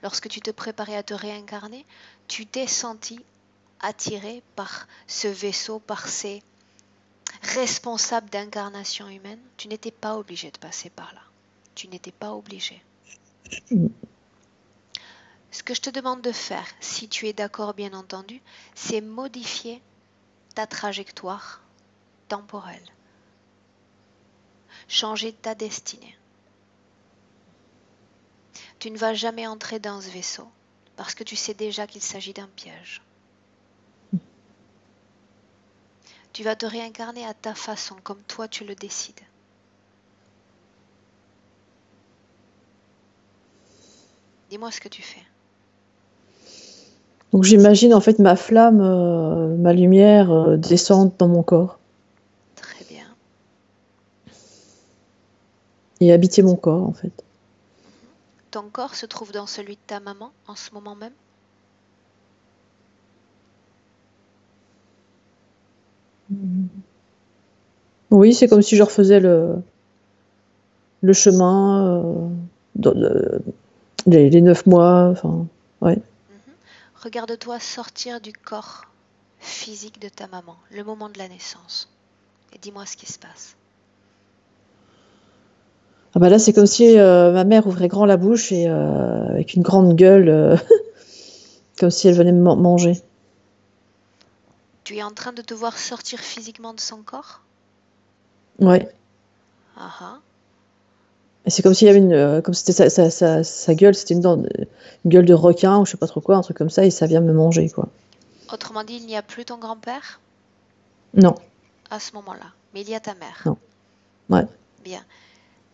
lorsque tu te préparais à te réincarner, tu t'es senti attiré par ce vaisseau, par ces responsables d'incarnation humaine? Tu n'étais pas obligé de passer par là. Tu n'étais pas obligé. Ce que je te demande de faire, si tu es d'accord bien entendu, c'est modifier ta trajectoire temporelle. Changer ta destinée. Tu ne vas jamais entrer dans ce vaisseau parce que tu sais déjà qu'il s'agit d'un piège. Tu vas te réincarner à ta façon, comme toi tu le décides. Dis-moi ce que tu fais.
Donc j'imagine en fait ma flamme, ma lumière descendre dans mon corps.
Très bien.
Et habiter mon corps en fait.
Ton corps se trouve dans celui de ta maman en ce moment même?
Oui, c'est comme si je refaisais le chemin, les 9 mois, enfin, ouais.
Regarde-toi sortir du corps physique de ta maman, le moment de la naissance. Et dis-moi ce qui se passe.
Ah bah là, c'est comme si ma mère ouvrait grand la bouche et avec une grande gueule, comme si elle venait me manger.
Tu es en train de te voir sortir physiquement de son corps?
Ouais.
Ah ah.
Et c'est comme s'il y avait comme c'était sa gueule, c'était une gueule de requin ou je sais pas trop quoi, un truc comme ça, et ça vient me manger, quoi.
Autrement dit, il n'y a plus ton grand-père
Non,
à ce moment-là, mais il y a ta mère.
non. Ouais.
Bien.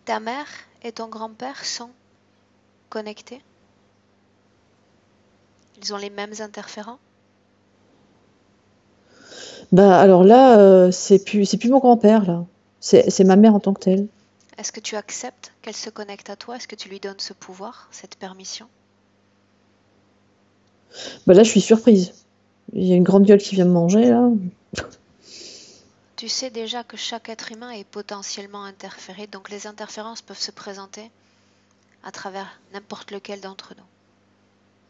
Ta mère et ton grand-père sont connectés? Ils ont les mêmes interférents?
Bah alors là, c'est plus mon grand-père là. C'est ma mère en tant que telle.
Est-ce que tu acceptes qu'elle se connecte à toi? Est-ce que tu lui donnes ce pouvoir, cette permission?
Bah là, je suis surprise. Il y a une grande gueule qui vient me manger là.
Tu sais déjà que chaque être humain est potentiellement interféré, donc les interférences peuvent se présenter à travers n'importe lequel d'entre nous.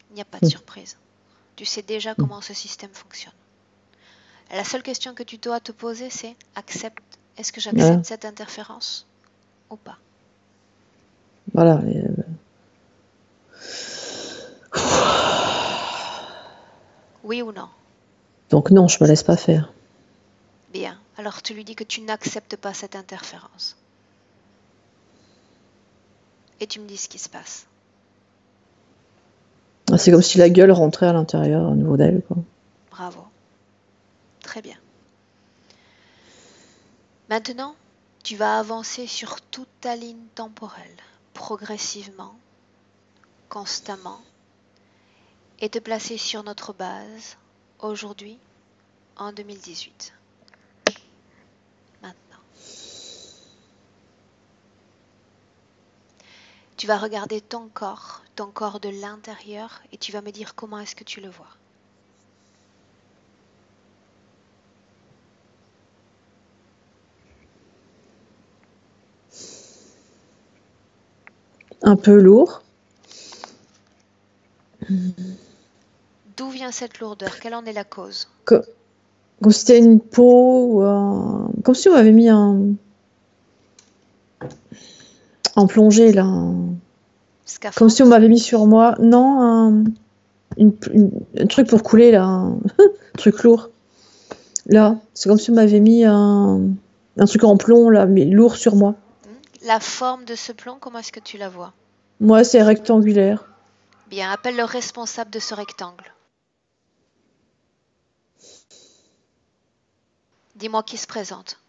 Il n'y a pas de surprise. Tu sais déjà comment ce système fonctionne. La seule question que tu dois te poser, c'est: est-ce que j'accepte cette interférence ou pas?
Voilà.
Oui ou non?
Donc non, je me laisse pas faire.
Bien. Alors tu lui dis que tu n'acceptes pas cette interférence. Et tu me dis ce qui se passe.
C'est comme si la gueule rentrait à l'intérieur à nouveau d'elle, quoi.
Bravo. Très bien. Maintenant, tu vas avancer sur toute ta ligne temporelle, progressivement, constamment, et te placer sur notre base, aujourd'hui, en 2018. Maintenant. Tu vas regarder ton corps de l'intérieur, et tu vas me dire comment est-ce que tu le vois.
Un peu lourd.
D'où vient cette lourdeur? Quelle en est la cause?
Comme si c'était une peau, comme si on m'avait mis en plongée, là.
Scaphandre?
Comme si on m'avait mis sur moi. Non, un truc pour couler, là. Un truc lourd. Là, c'est comme si on m'avait mis un truc en plomb, là, mais lourd sur moi.
La forme de ce plomb, comment est-ce que tu la vois?
Moi, c'est rectangulaire.
Bien, appelle le responsable de ce rectangle. Dis-moi qui se présente.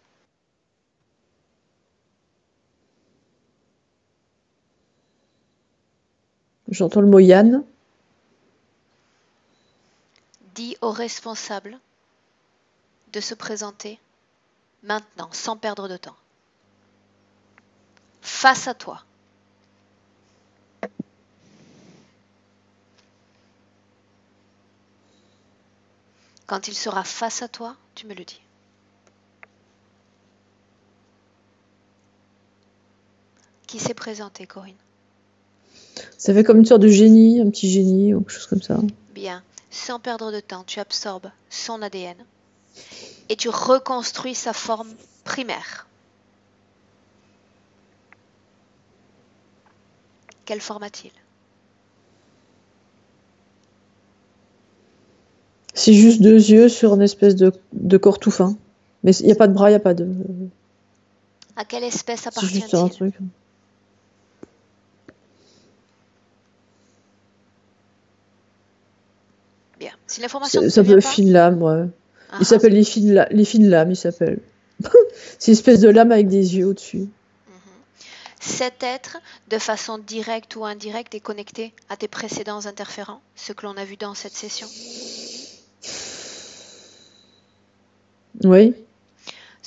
J'entends le mot Yann.
Dis au responsable de se présenter maintenant, sans perdre de temps. Face à toi. Quand il sera face à toi, tu me le dis. Qui s'est présenté, Corinne?
Ça fait comme une sorte de génie, un petit génie, ou quelque chose comme ça.
Bien, sans perdre de temps, tu absorbes son ADN et tu reconstruis sa forme primaire. Quelle forme a-t-il?
C'est juste 2 yeux sur une espèce de corps tout fin. Mais il n'y a pas de bras, il n'y a pas de...
À quelle espèce
C'est juste un
appartient-il?
truc.
Bien, si l'information ne
Ça
te
s'appelle
vient pas,
fine lame, ouais. Il
uh-huh,
s'appelle les fines lames, il s'appelle. C'est une espèce de lame avec des yeux au-dessus.
cet être, de façon directe ou indirecte, est connecté à tes précédents interférents, ce que l'on a vu dans cette session.
Oui.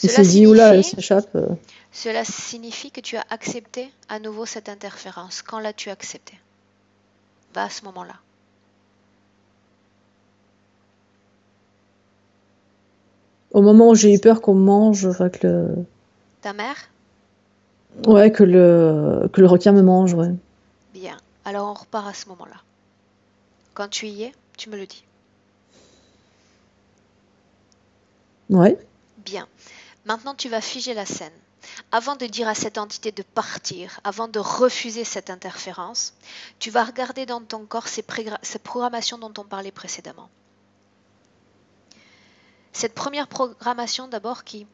Il
Cela
s'est dit, oula, elle
signifie,
s'échappe.
cela signifie que tu as accepté à nouveau cette interférence. Quand l'as-tu accepté? Va à ce moment-là.
Au moment où j'ai eu peur qu'on me mange, enfin que le...
Ta mère?
Ouais, que le requin me mange, ouais.
Bien, alors on repart à ce moment-là. Quand tu y es, tu me le dis.
Ouais.
Bien, maintenant tu vas figer la scène. Avant de dire à cette entité de partir, avant de refuser cette interférence, tu vas regarder dans ton corps ces programmations dont on parlait précédemment. Cette première programmation d'abord qui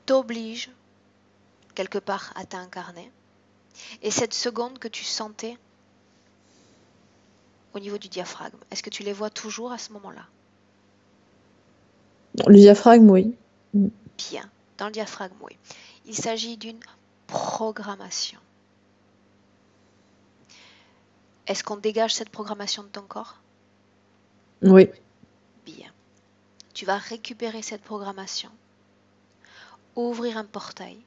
t'oblige quelque part à t'incarner, et cette seconde que tu sentais au niveau du diaphragme. Est-ce que tu les vois toujours à ce moment-là?
Le diaphragme, oui.
Bien, dans le diaphragme, oui. Il s'agit d'une programmation. Est-ce qu'on dégage cette programmation de ton corps?
Oui.
Bien. Tu vas récupérer cette programmation, ouvrir un portail.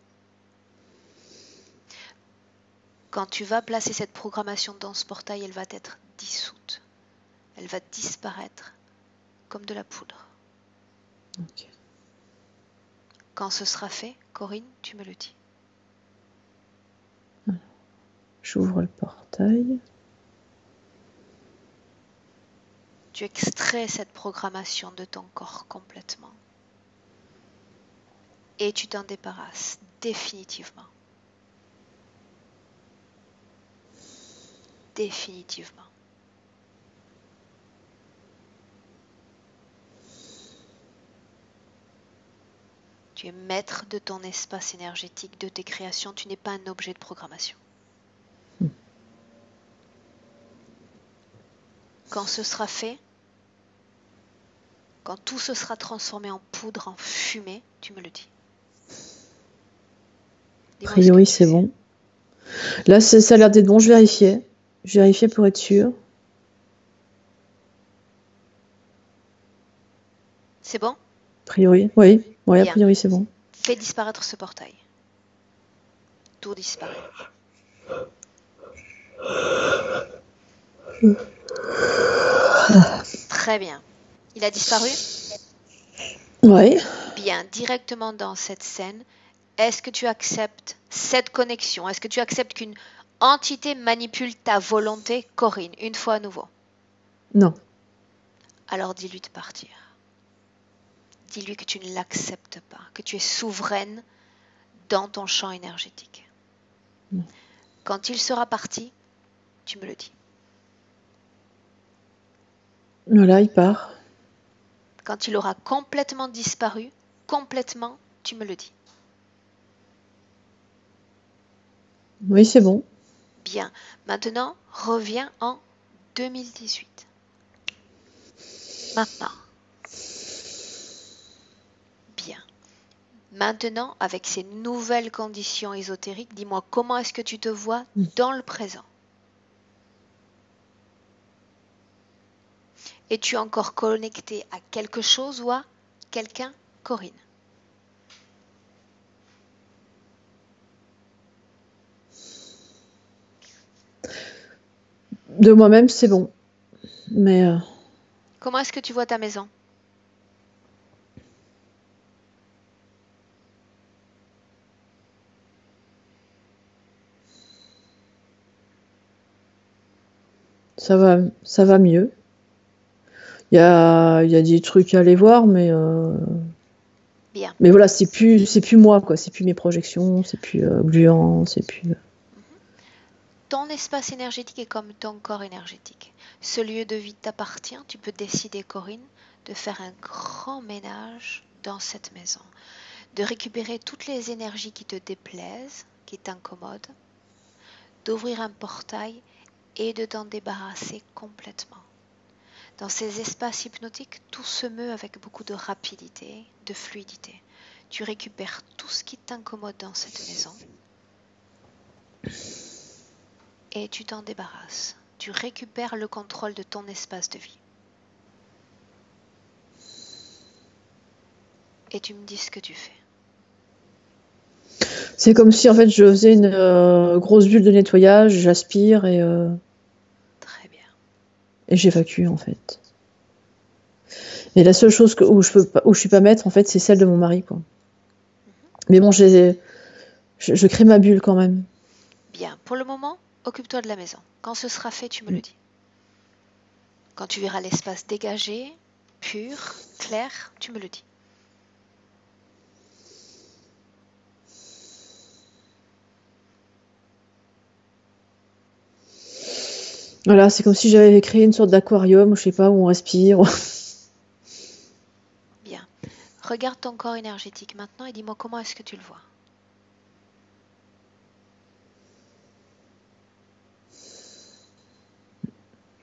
Quand tu vas placer cette programmation dans ce portail, elle va être dissoute. Elle va disparaître comme de la poudre.
Okay.
Quand ce sera fait, Corinne, tu me le dis.
J'ouvre le portail.
Tu extrais cette programmation de ton corps complètement. Et tu t'en débarrasses définitivement. Définitivement. Tu es maître de ton espace énergétique, de tes créations. Tu n'es pas un objet de programmation. Quand ce sera fait, quand tout se sera transformé en poudre, en fumée, tu me le dis.
A priori, c'est bon. Là, ça a l'air d'être bon. Je vérifiais. Je vérifiais pour être sûr.
C'est bon?
A priori, oui. Oui, a
Bien.
priori, c'est bon.
Fais disparaître ce portail. Tout disparaît. Très bien. Il a disparu?
Oui.
Bien. Directement dans cette scène, est-ce que tu acceptes cette connexion? Est-ce que tu acceptes qu'une entité manipule ta volonté, Corinne, une fois à nouveau?
Non.
Alors dis-lui de partir. Dis-lui que tu ne l'acceptes pas, que tu es souveraine dans ton champ énergétique.
Non.
Quand il sera parti, tu me le dis.
Voilà, il part.
Quand il aura complètement disparu, complètement, tu me le dis.
Oui, c'est bon.
Bien. Maintenant, reviens en 2018. Maintenant. Bien. Maintenant, avec ces nouvelles conditions ésotériques, dis-moi comment est-ce que tu te vois dans le présent? Es-tu encore connecté à quelque chose ou à quelqu'un, Corinne?
De moi-même, c'est bon. Mais
Comment est-ce que tu vois ta maison?
ça va mieux. Il y a des trucs à aller voir, mais
Bien.
mais voilà, c'est plus moi, quoi. C'est plus mes projections, c'est plus gluant, c'est plus.
Ton espace énergétique est comme ton corps énergétique. Ce lieu de vie t'appartient. Tu peux décider, Corinne, de faire un grand ménage dans cette maison, de récupérer toutes les énergies qui te déplaisent, qui t'incommodent, d'ouvrir un portail et de t'en débarrasser complètement. Dans ces espaces hypnotiques, tout se meut avec beaucoup de rapidité, de fluidité. Tu récupères tout ce qui t'incommode dans cette maison et tu t'en débarrasses. Tu récupères le contrôle de ton espace de vie. Et tu me dis ce que tu fais.
C'est comme si en fait je faisais une grosse bulle de nettoyage, j'aspire et
Très bien.
j'évacue en fait. Et la seule chose où je suis pas maître en fait, c'est celle de mon mari, quoi. Mais bon, je crée ma bulle quand même.
Bien, pour le moment, occupe-toi de la maison. Quand ce sera fait, tu me le dis. Quand tu verras l'espace dégagé, pur, clair, tu me le dis.
Voilà, c'est comme si j'avais créé une sorte d'aquarium, je sais pas, où on respire.
Bien. Regarde ton corps énergétique maintenant et dis-moi comment est-ce que tu le vois.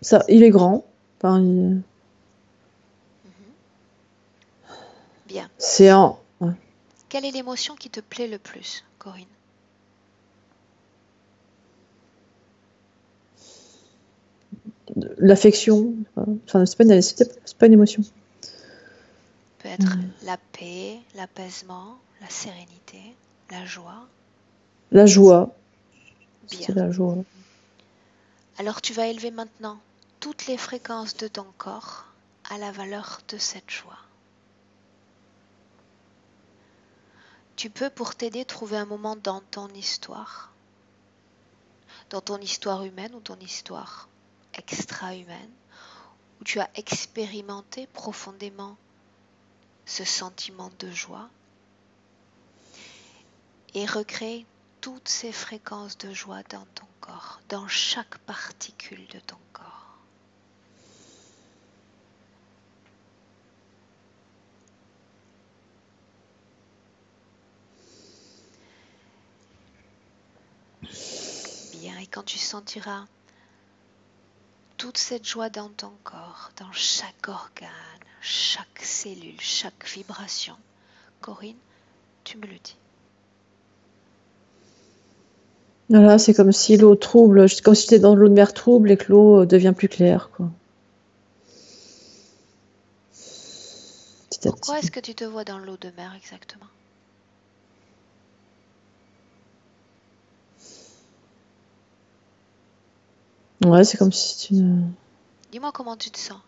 Ça, il est grand. Enfin,
Bien.
c'est un. Ouais.
Quelle est l'émotion qui te plaît le plus, Corinne?
L'affection. Enfin, c'est pas une émotion.
Peut être la paix, l'apaisement, la sérénité, la joie.
La joie.
Bien.
C'est la joie.
Alors tu vas élever maintenant toutes les fréquences de ton corps à la valeur de cette joie. Tu peux, pour t'aider, trouver un moment dans ton histoire humaine ou ton histoire extra-humaine, où tu as expérimenté profondément ce sentiment de joie et recréer toutes ces fréquences de joie dans ton corps, dans chaque particule de ton corps. et quand tu sentiras toute cette joie dans ton corps, dans chaque organe, chaque cellule, chaque vibration, Corinne, tu me le dis.
Voilà, c'est comme si l'eau trouble, comme si tu étais dans l'eau de mer trouble et que l'eau devient plus claire, quoi. Petit à
Pourquoi
petit.
est-ce que tu te vois dans l'eau de mer exactement?
Ouais, c'est comme si tu...
Dis-moi comment tu te sens.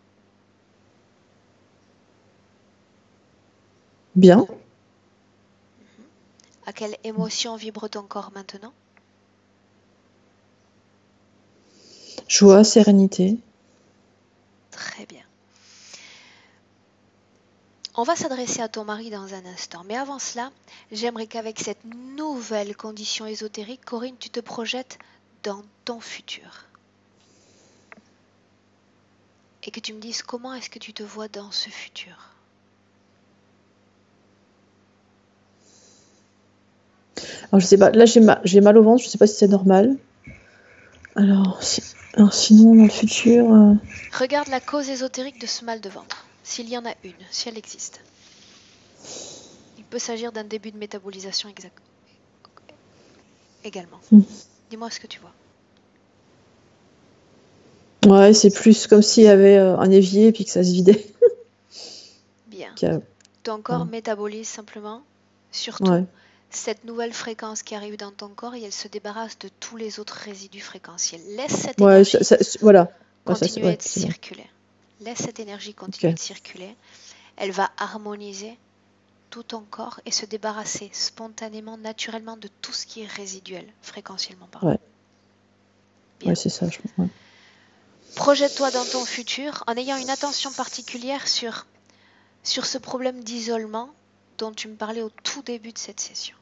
Bien.
À quelle émotion vibre ton corps maintenant?
Joie, sérénité.
Très bien. On va s'adresser à ton mari dans un instant, mais avant cela, j'aimerais qu'avec cette nouvelle condition ésotérique, Corinne, tu te projettes dans ton futur. Et que tu me dises comment est-ce que tu te vois dans ce futur.
Alors, je sais pas, là j'ai mal au ventre, je sais pas si c'est normal. Alors sinon, dans le futur...
Regarde la cause ésotérique de ce mal de ventre, s'il y en a une, si elle existe. Il peut s'agir d'un début de métabolisation également. Dis-moi ce que tu vois.
Ouais, c'est plus comme s'il y avait un évier et puis que ça se vidait.
Bien.
A...
Ton corps métabolise simplement, surtout, cette nouvelle fréquence qui arrive dans ton corps et elle se débarrasse de tous les autres résidus fréquentiels. Laisse cette énergie continuer de circuler. Laisse cette énergie continuer de circuler. Elle va harmoniser tout ton corps et se débarrasser spontanément, naturellement de tout ce qui est résiduel, fréquentiellement parlant.
Ouais, c'est ça.
Projette-toi dans ton futur en ayant une attention particulière sur ce problème d'isolement dont tu me parlais au tout début de cette session.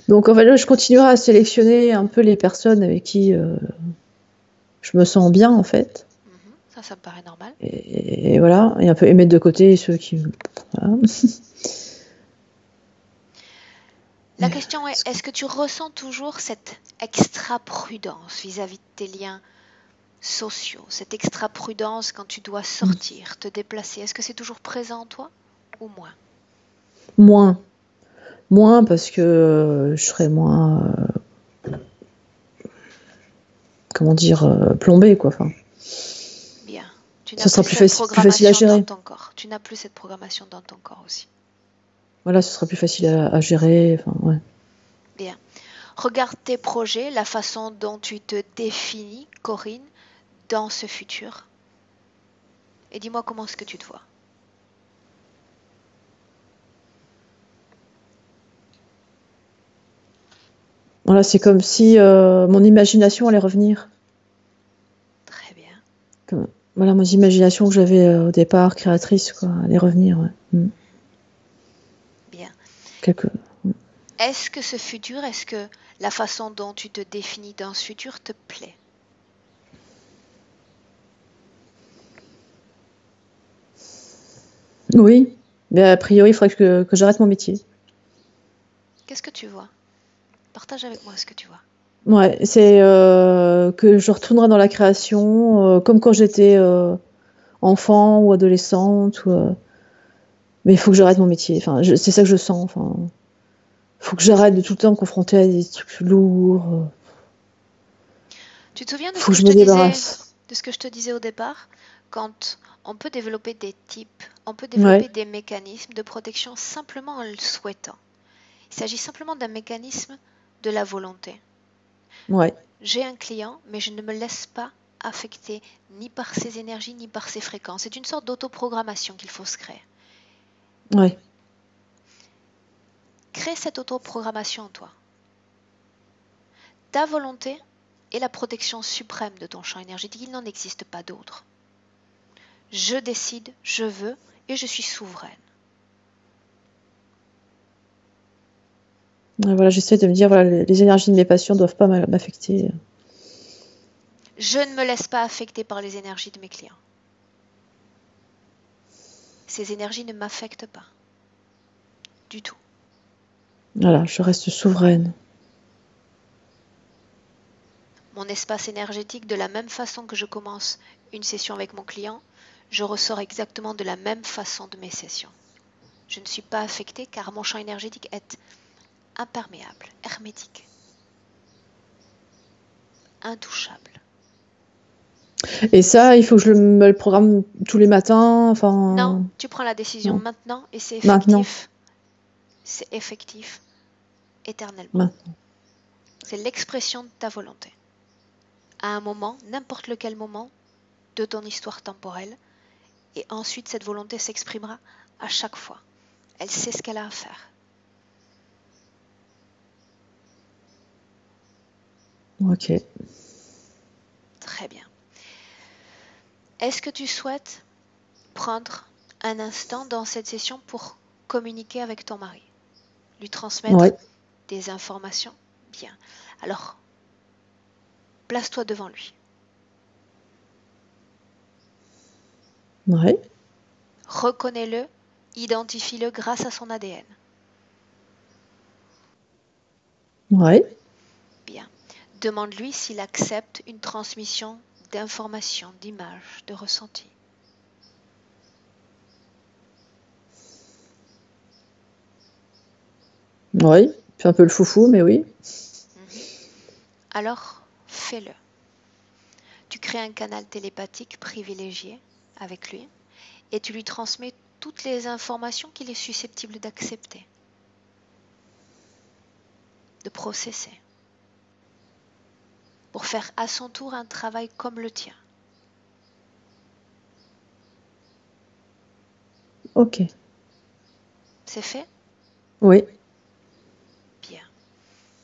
Donc en fait, là, je continuerai à sélectionner un peu les personnes avec qui je me sens bien, en fait.
Ça me paraît normal.
Et voilà, et un peu mettre de côté ceux qui... Voilà.
La question est, est-ce que tu ressens toujours cette extra prudence vis-à-vis de tes liens sociaux, cette extra prudence quand tu dois sortir, te déplacer? Est-ce que c'est toujours présent en toi ou moins?
Moins parce que je serais moins... comment dire, plombée, quoi. Enfin,
bien.
Ça sera plus facile à gérer.
Dans ton corps. Tu n'as plus cette programmation dans ton corps aussi.
Voilà, ce sera plus facile à gérer. Enfin, ouais.
Bien. Regarde tes projets, la façon dont tu te définis, Corinne, dans ce futur. Et dis-moi comment est-ce que tu te vois.
Voilà, c'est comme si mon imagination allait revenir.
Très bien.
Voilà, mon imagination que j'avais au départ, créatrice, quoi, allait revenir. Ouais.
Bien.
Quelque...
Est-ce que ce futur, est-ce que la façon dont tu te définis dans ce futur te plaît?
Oui, mais a priori, il faudrait que j'arrête mon métier.
Qu'est-ce que tu vois? Partage avec moi ce que tu vois.
Ouais, c'est que je retournerai dans la création, comme quand j'étais enfant ou adolescente. Mais il faut que j'arrête mon métier. Enfin, c'est ça que je sens. Enfin, faut que j'arrête de tout le temps me confronter à des trucs lourds.
Tu te souviens de
Faut que je me débarrasse.
de ce que je te disais au départ? Quand on peut développer des types, on peut développer des mécanismes de protection simplement en le souhaitant. Il s'agit simplement d'un mécanisme de la volonté.
Ouais.
J'ai un client, mais je ne me laisse pas affecter ni par ses énergies ni par ses fréquences. C'est une sorte d'autoprogrammation qu'il faut se créer.
Ouais.
Crée cette autoprogrammation en toi. Ta volonté est la protection suprême de ton champ énergétique. Il n'en existe pas d'autre. Je décide, je veux et je suis souveraine.
Voilà, j'essaie de me dire, voilà, les énergies de mes patients ne doivent pas m'affecter.
Je ne me laisse pas affecter par les énergies de mes clients. Ces énergies ne m'affectent pas. Du tout.
Voilà, je reste souveraine.
Mon espace énergétique, de la même façon que je commence une session avec mon client, je ressors exactement de la même façon de mes sessions. Je ne suis pas affectée car mon champ énergétique est imperméable, hermétique, intouchable.
Et ça, il faut que je me le programme tous les matins, enfin...
Non, tu prends la décision
Non.
maintenant et c'est
Maintenant.
effectif. C'est effectif éternellement.
Maintenant.
C'est l'expression de ta volonté. À un moment, n'importe lequel moment de ton histoire temporelle, et ensuite cette volonté s'exprimera à chaque fois. Elle sait ce qu'elle a à faire.
Ok.
Très bien. Est-ce que tu souhaites prendre un instant dans cette session pour communiquer avec ton mari, lui transmettre
Ouais.
des informations? Bien. Alors, place-toi devant lui.
Ouais.
Reconnais-le, identifie-le grâce à son ADN.
Ouais.
Bien. Demande-lui s'il accepte une transmission d'informations, d'images, de ressentis.
Ouais. C'est un peu le foufou, mais oui.
Alors, fais-le. Tu crées un canal télépathique privilégié avec lui et tu lui transmets toutes les informations qu'il est susceptible d'accepter, de processer, pour faire à son tour un travail comme le tien.
Ok.
C'est fait?
Oui.
Bien.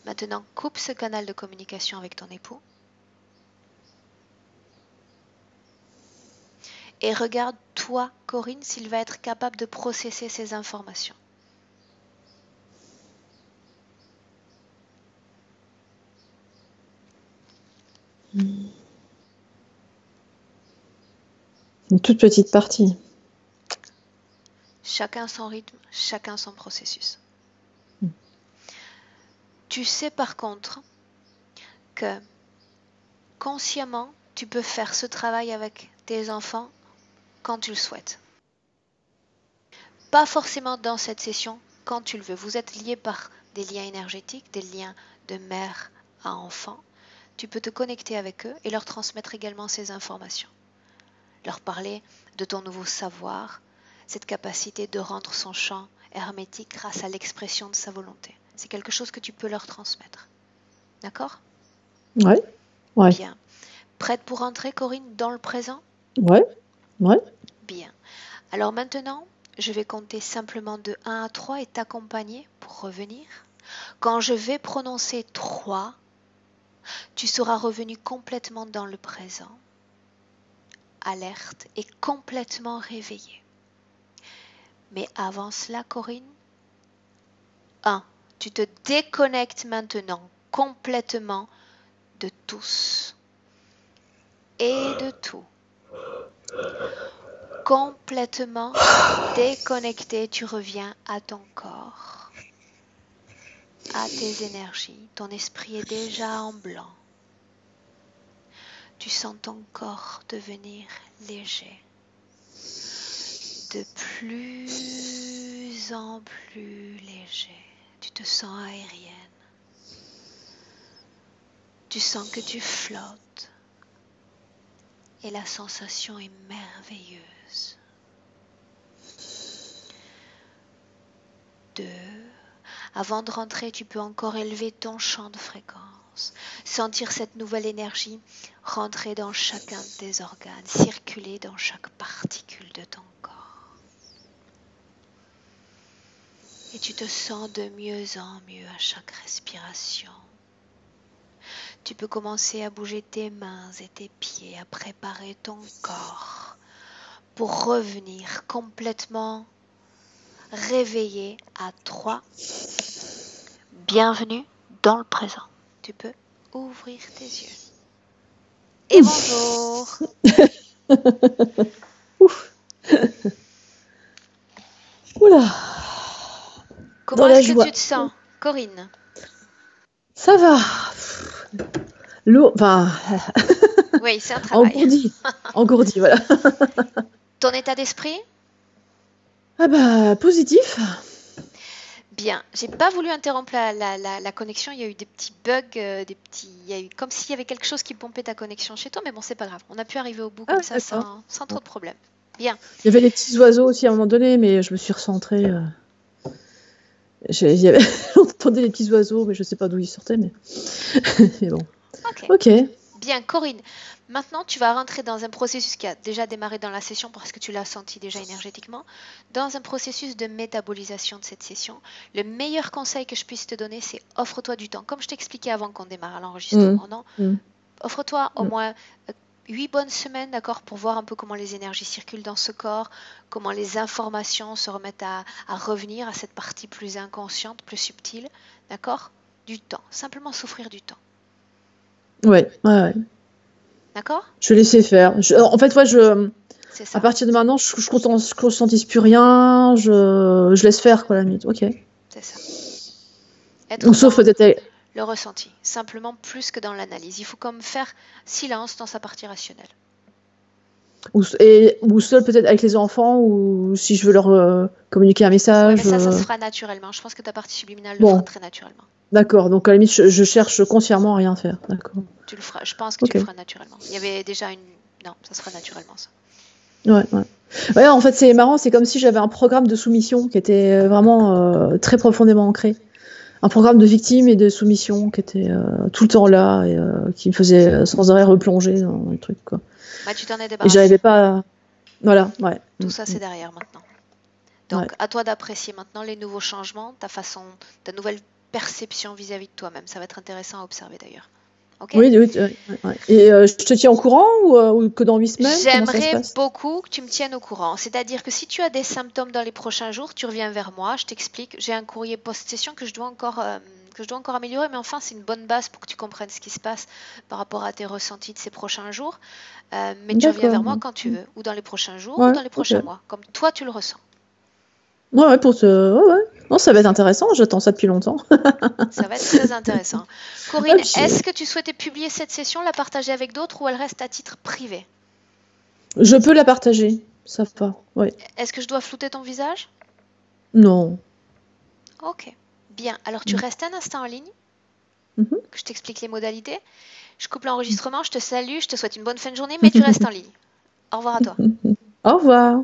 Maintenant, coupe ce canal de communication avec ton époux et regarde toi, Corinne, s'il va être capable de processer ces informations.
Une toute petite partie.
Chacun son rythme, chacun son processus. Tu sais par contre que consciemment, tu peux faire ce travail avec tes enfants quand tu le souhaites. Pas forcément dans cette session, quand tu le veux. Vous êtes liés par des liens énergétiques, des liens de mère à enfant. Tu peux te connecter avec eux et leur transmettre également ces informations. Leur parler de ton nouveau savoir, cette capacité de rendre son champ hermétique grâce à l'expression de sa volonté. C'est quelque chose que tu peux leur transmettre. D'accord?
Ouais. Ouais.
Bien. Prête pour rentrer, Corinne, dans le présent?
Ouais. Ouais.
Bien. Alors maintenant, je vais compter simplement de 1 à 3 et t'accompagner pour revenir. Quand je vais prononcer 3, tu seras revenu complètement dans le présent, alerte et complètement réveillé. Mais avant cela, Corinne, 1. Tu te déconnectes maintenant complètement de tous et de tout. Complètement déconnecté, tu reviens à ton corps, à tes énergies. Ton esprit est déjà en blanc. Tu sens ton corps devenir léger, de plus en plus léger. Tu te sens aérienne. Tu sens que tu flottes et la sensation est merveilleuse. 2. Avant de rentrer, tu peux encore élever ton champ de fréquence, sentir cette nouvelle énergie rentrer dans chacun de tes organes, circuler dans chaque particule de ton corps. Et tu te sens de mieux en mieux à chaque respiration. Tu peux commencer à bouger tes mains et tes pieds, à préparer ton corps pour revenir complètement réveillé à 3. bienvenue dans le présent. Tu peux ouvrir tes yeux. Et bonjour.
Ouf. Oula.
Comment est-ce que tu te sens, Corinne?
Ça va. L'eau, enfin...
Oui, c'est un travail.
Engourdi, voilà.
Ton état d'esprit?
Ah bah, positif.
Bien, j'ai pas voulu interrompre la connexion, il y a eu des petits bugs, il y a eu comme s'il y avait quelque chose qui pompait ta connexion chez toi, mais bon, c'est pas grave, on a pu arriver au bout comme ça sans trop de problèmes. Bien.
Il y avait des petits oiseaux aussi à un moment donné, mais je me suis recentrée. On entendait les petits oiseaux, mais je sais pas d'où ils sortaient, mais bon. Ok.
Bien, Corinne, maintenant tu vas rentrer dans un processus qui a déjà démarré dans la session parce que tu l'as senti déjà énergétiquement, dans un processus de métabolisation de cette session. Le meilleur conseil que je puisse te donner, c'est offre-toi du temps. Comme je t'expliquais avant qu'on démarre l'enregistrement, non ? Offre-toi au moins 8 bonnes semaines, d'accord, pour voir un peu comment les énergies circulent dans ce corps, comment les informations se remettent à revenir à cette partie plus inconsciente, plus subtile, d'accord ? Du temps, simplement s'offrir du temps.
Ouais.
D'accord ?
Je vais laisser faire. En fait, à partir de maintenant, je conscientise plus rien, je laisse faire, quoi, la limite. Ok.
C'est ça.
Sauf peut-être
le ressenti, simplement plus que dans l'analyse. Il faut comme faire silence dans sa partie rationnelle.
Ou seul peut-être avec les enfants, ou si je veux leur communiquer un message.
Ouais, mais ça se fera naturellement. Je pense que ta partie subliminale le fera très naturellement.
D'accord, donc à la limite, je cherche consciemment à rien faire. D'accord.
Tu le feras. Je pense que tu le feras naturellement. Il y avait déjà Non, ça se fera naturellement, ça.
Ouais, en fait, c'est marrant, c'est comme si j'avais un programme de soumission qui était vraiment très profondément ancré. Un programme de victime et de soumission qui était tout le temps là et qui me faisait sans arrêt replonger dans le truc, quoi.
Bah, tu t'en es débarrassé.
Et j'arrivais pas. Voilà, ouais.
Tout ça, c'est derrière maintenant. Donc, à toi d'apprécier maintenant les nouveaux changements, ta nouvelle perception vis-à-vis de toi-même. Ça va être intéressant à observer d'ailleurs. Okay.
Oui. Et je te tiens au courant ou que dans 8 semaines?
J'aimerais beaucoup que tu me tiennes au courant. C'est-à-dire que si tu as des symptômes dans les prochains jours, tu reviens vers moi, je t'explique. J'ai un courrier post-session que je dois encore améliorer, mais enfin, c'est une bonne base pour que tu comprennes ce qui se passe par rapport à tes ressentis de ces prochains jours. Mais tu reviens vers moi quand tu veux, ou dans les prochains jours, ou dans les prochains mois, comme toi tu le ressens.
Ouais. Non, ça va être intéressant, j'attends ça depuis longtemps.
Ça va être très intéressant. Corinne, est-ce que tu souhaitais publier cette session, la partager avec d'autres ou elle reste à titre privé?
Je peux la partager, ça va, oui.
Est-ce que je dois flouter ton visage?
Non.
Ok, bien. Alors tu restes un instant en ligne, que je t'explique les modalités. Je coupe l'enregistrement, je te salue, je te souhaite une bonne fin de journée, mais tu restes en ligne. Au revoir à toi.
Au revoir.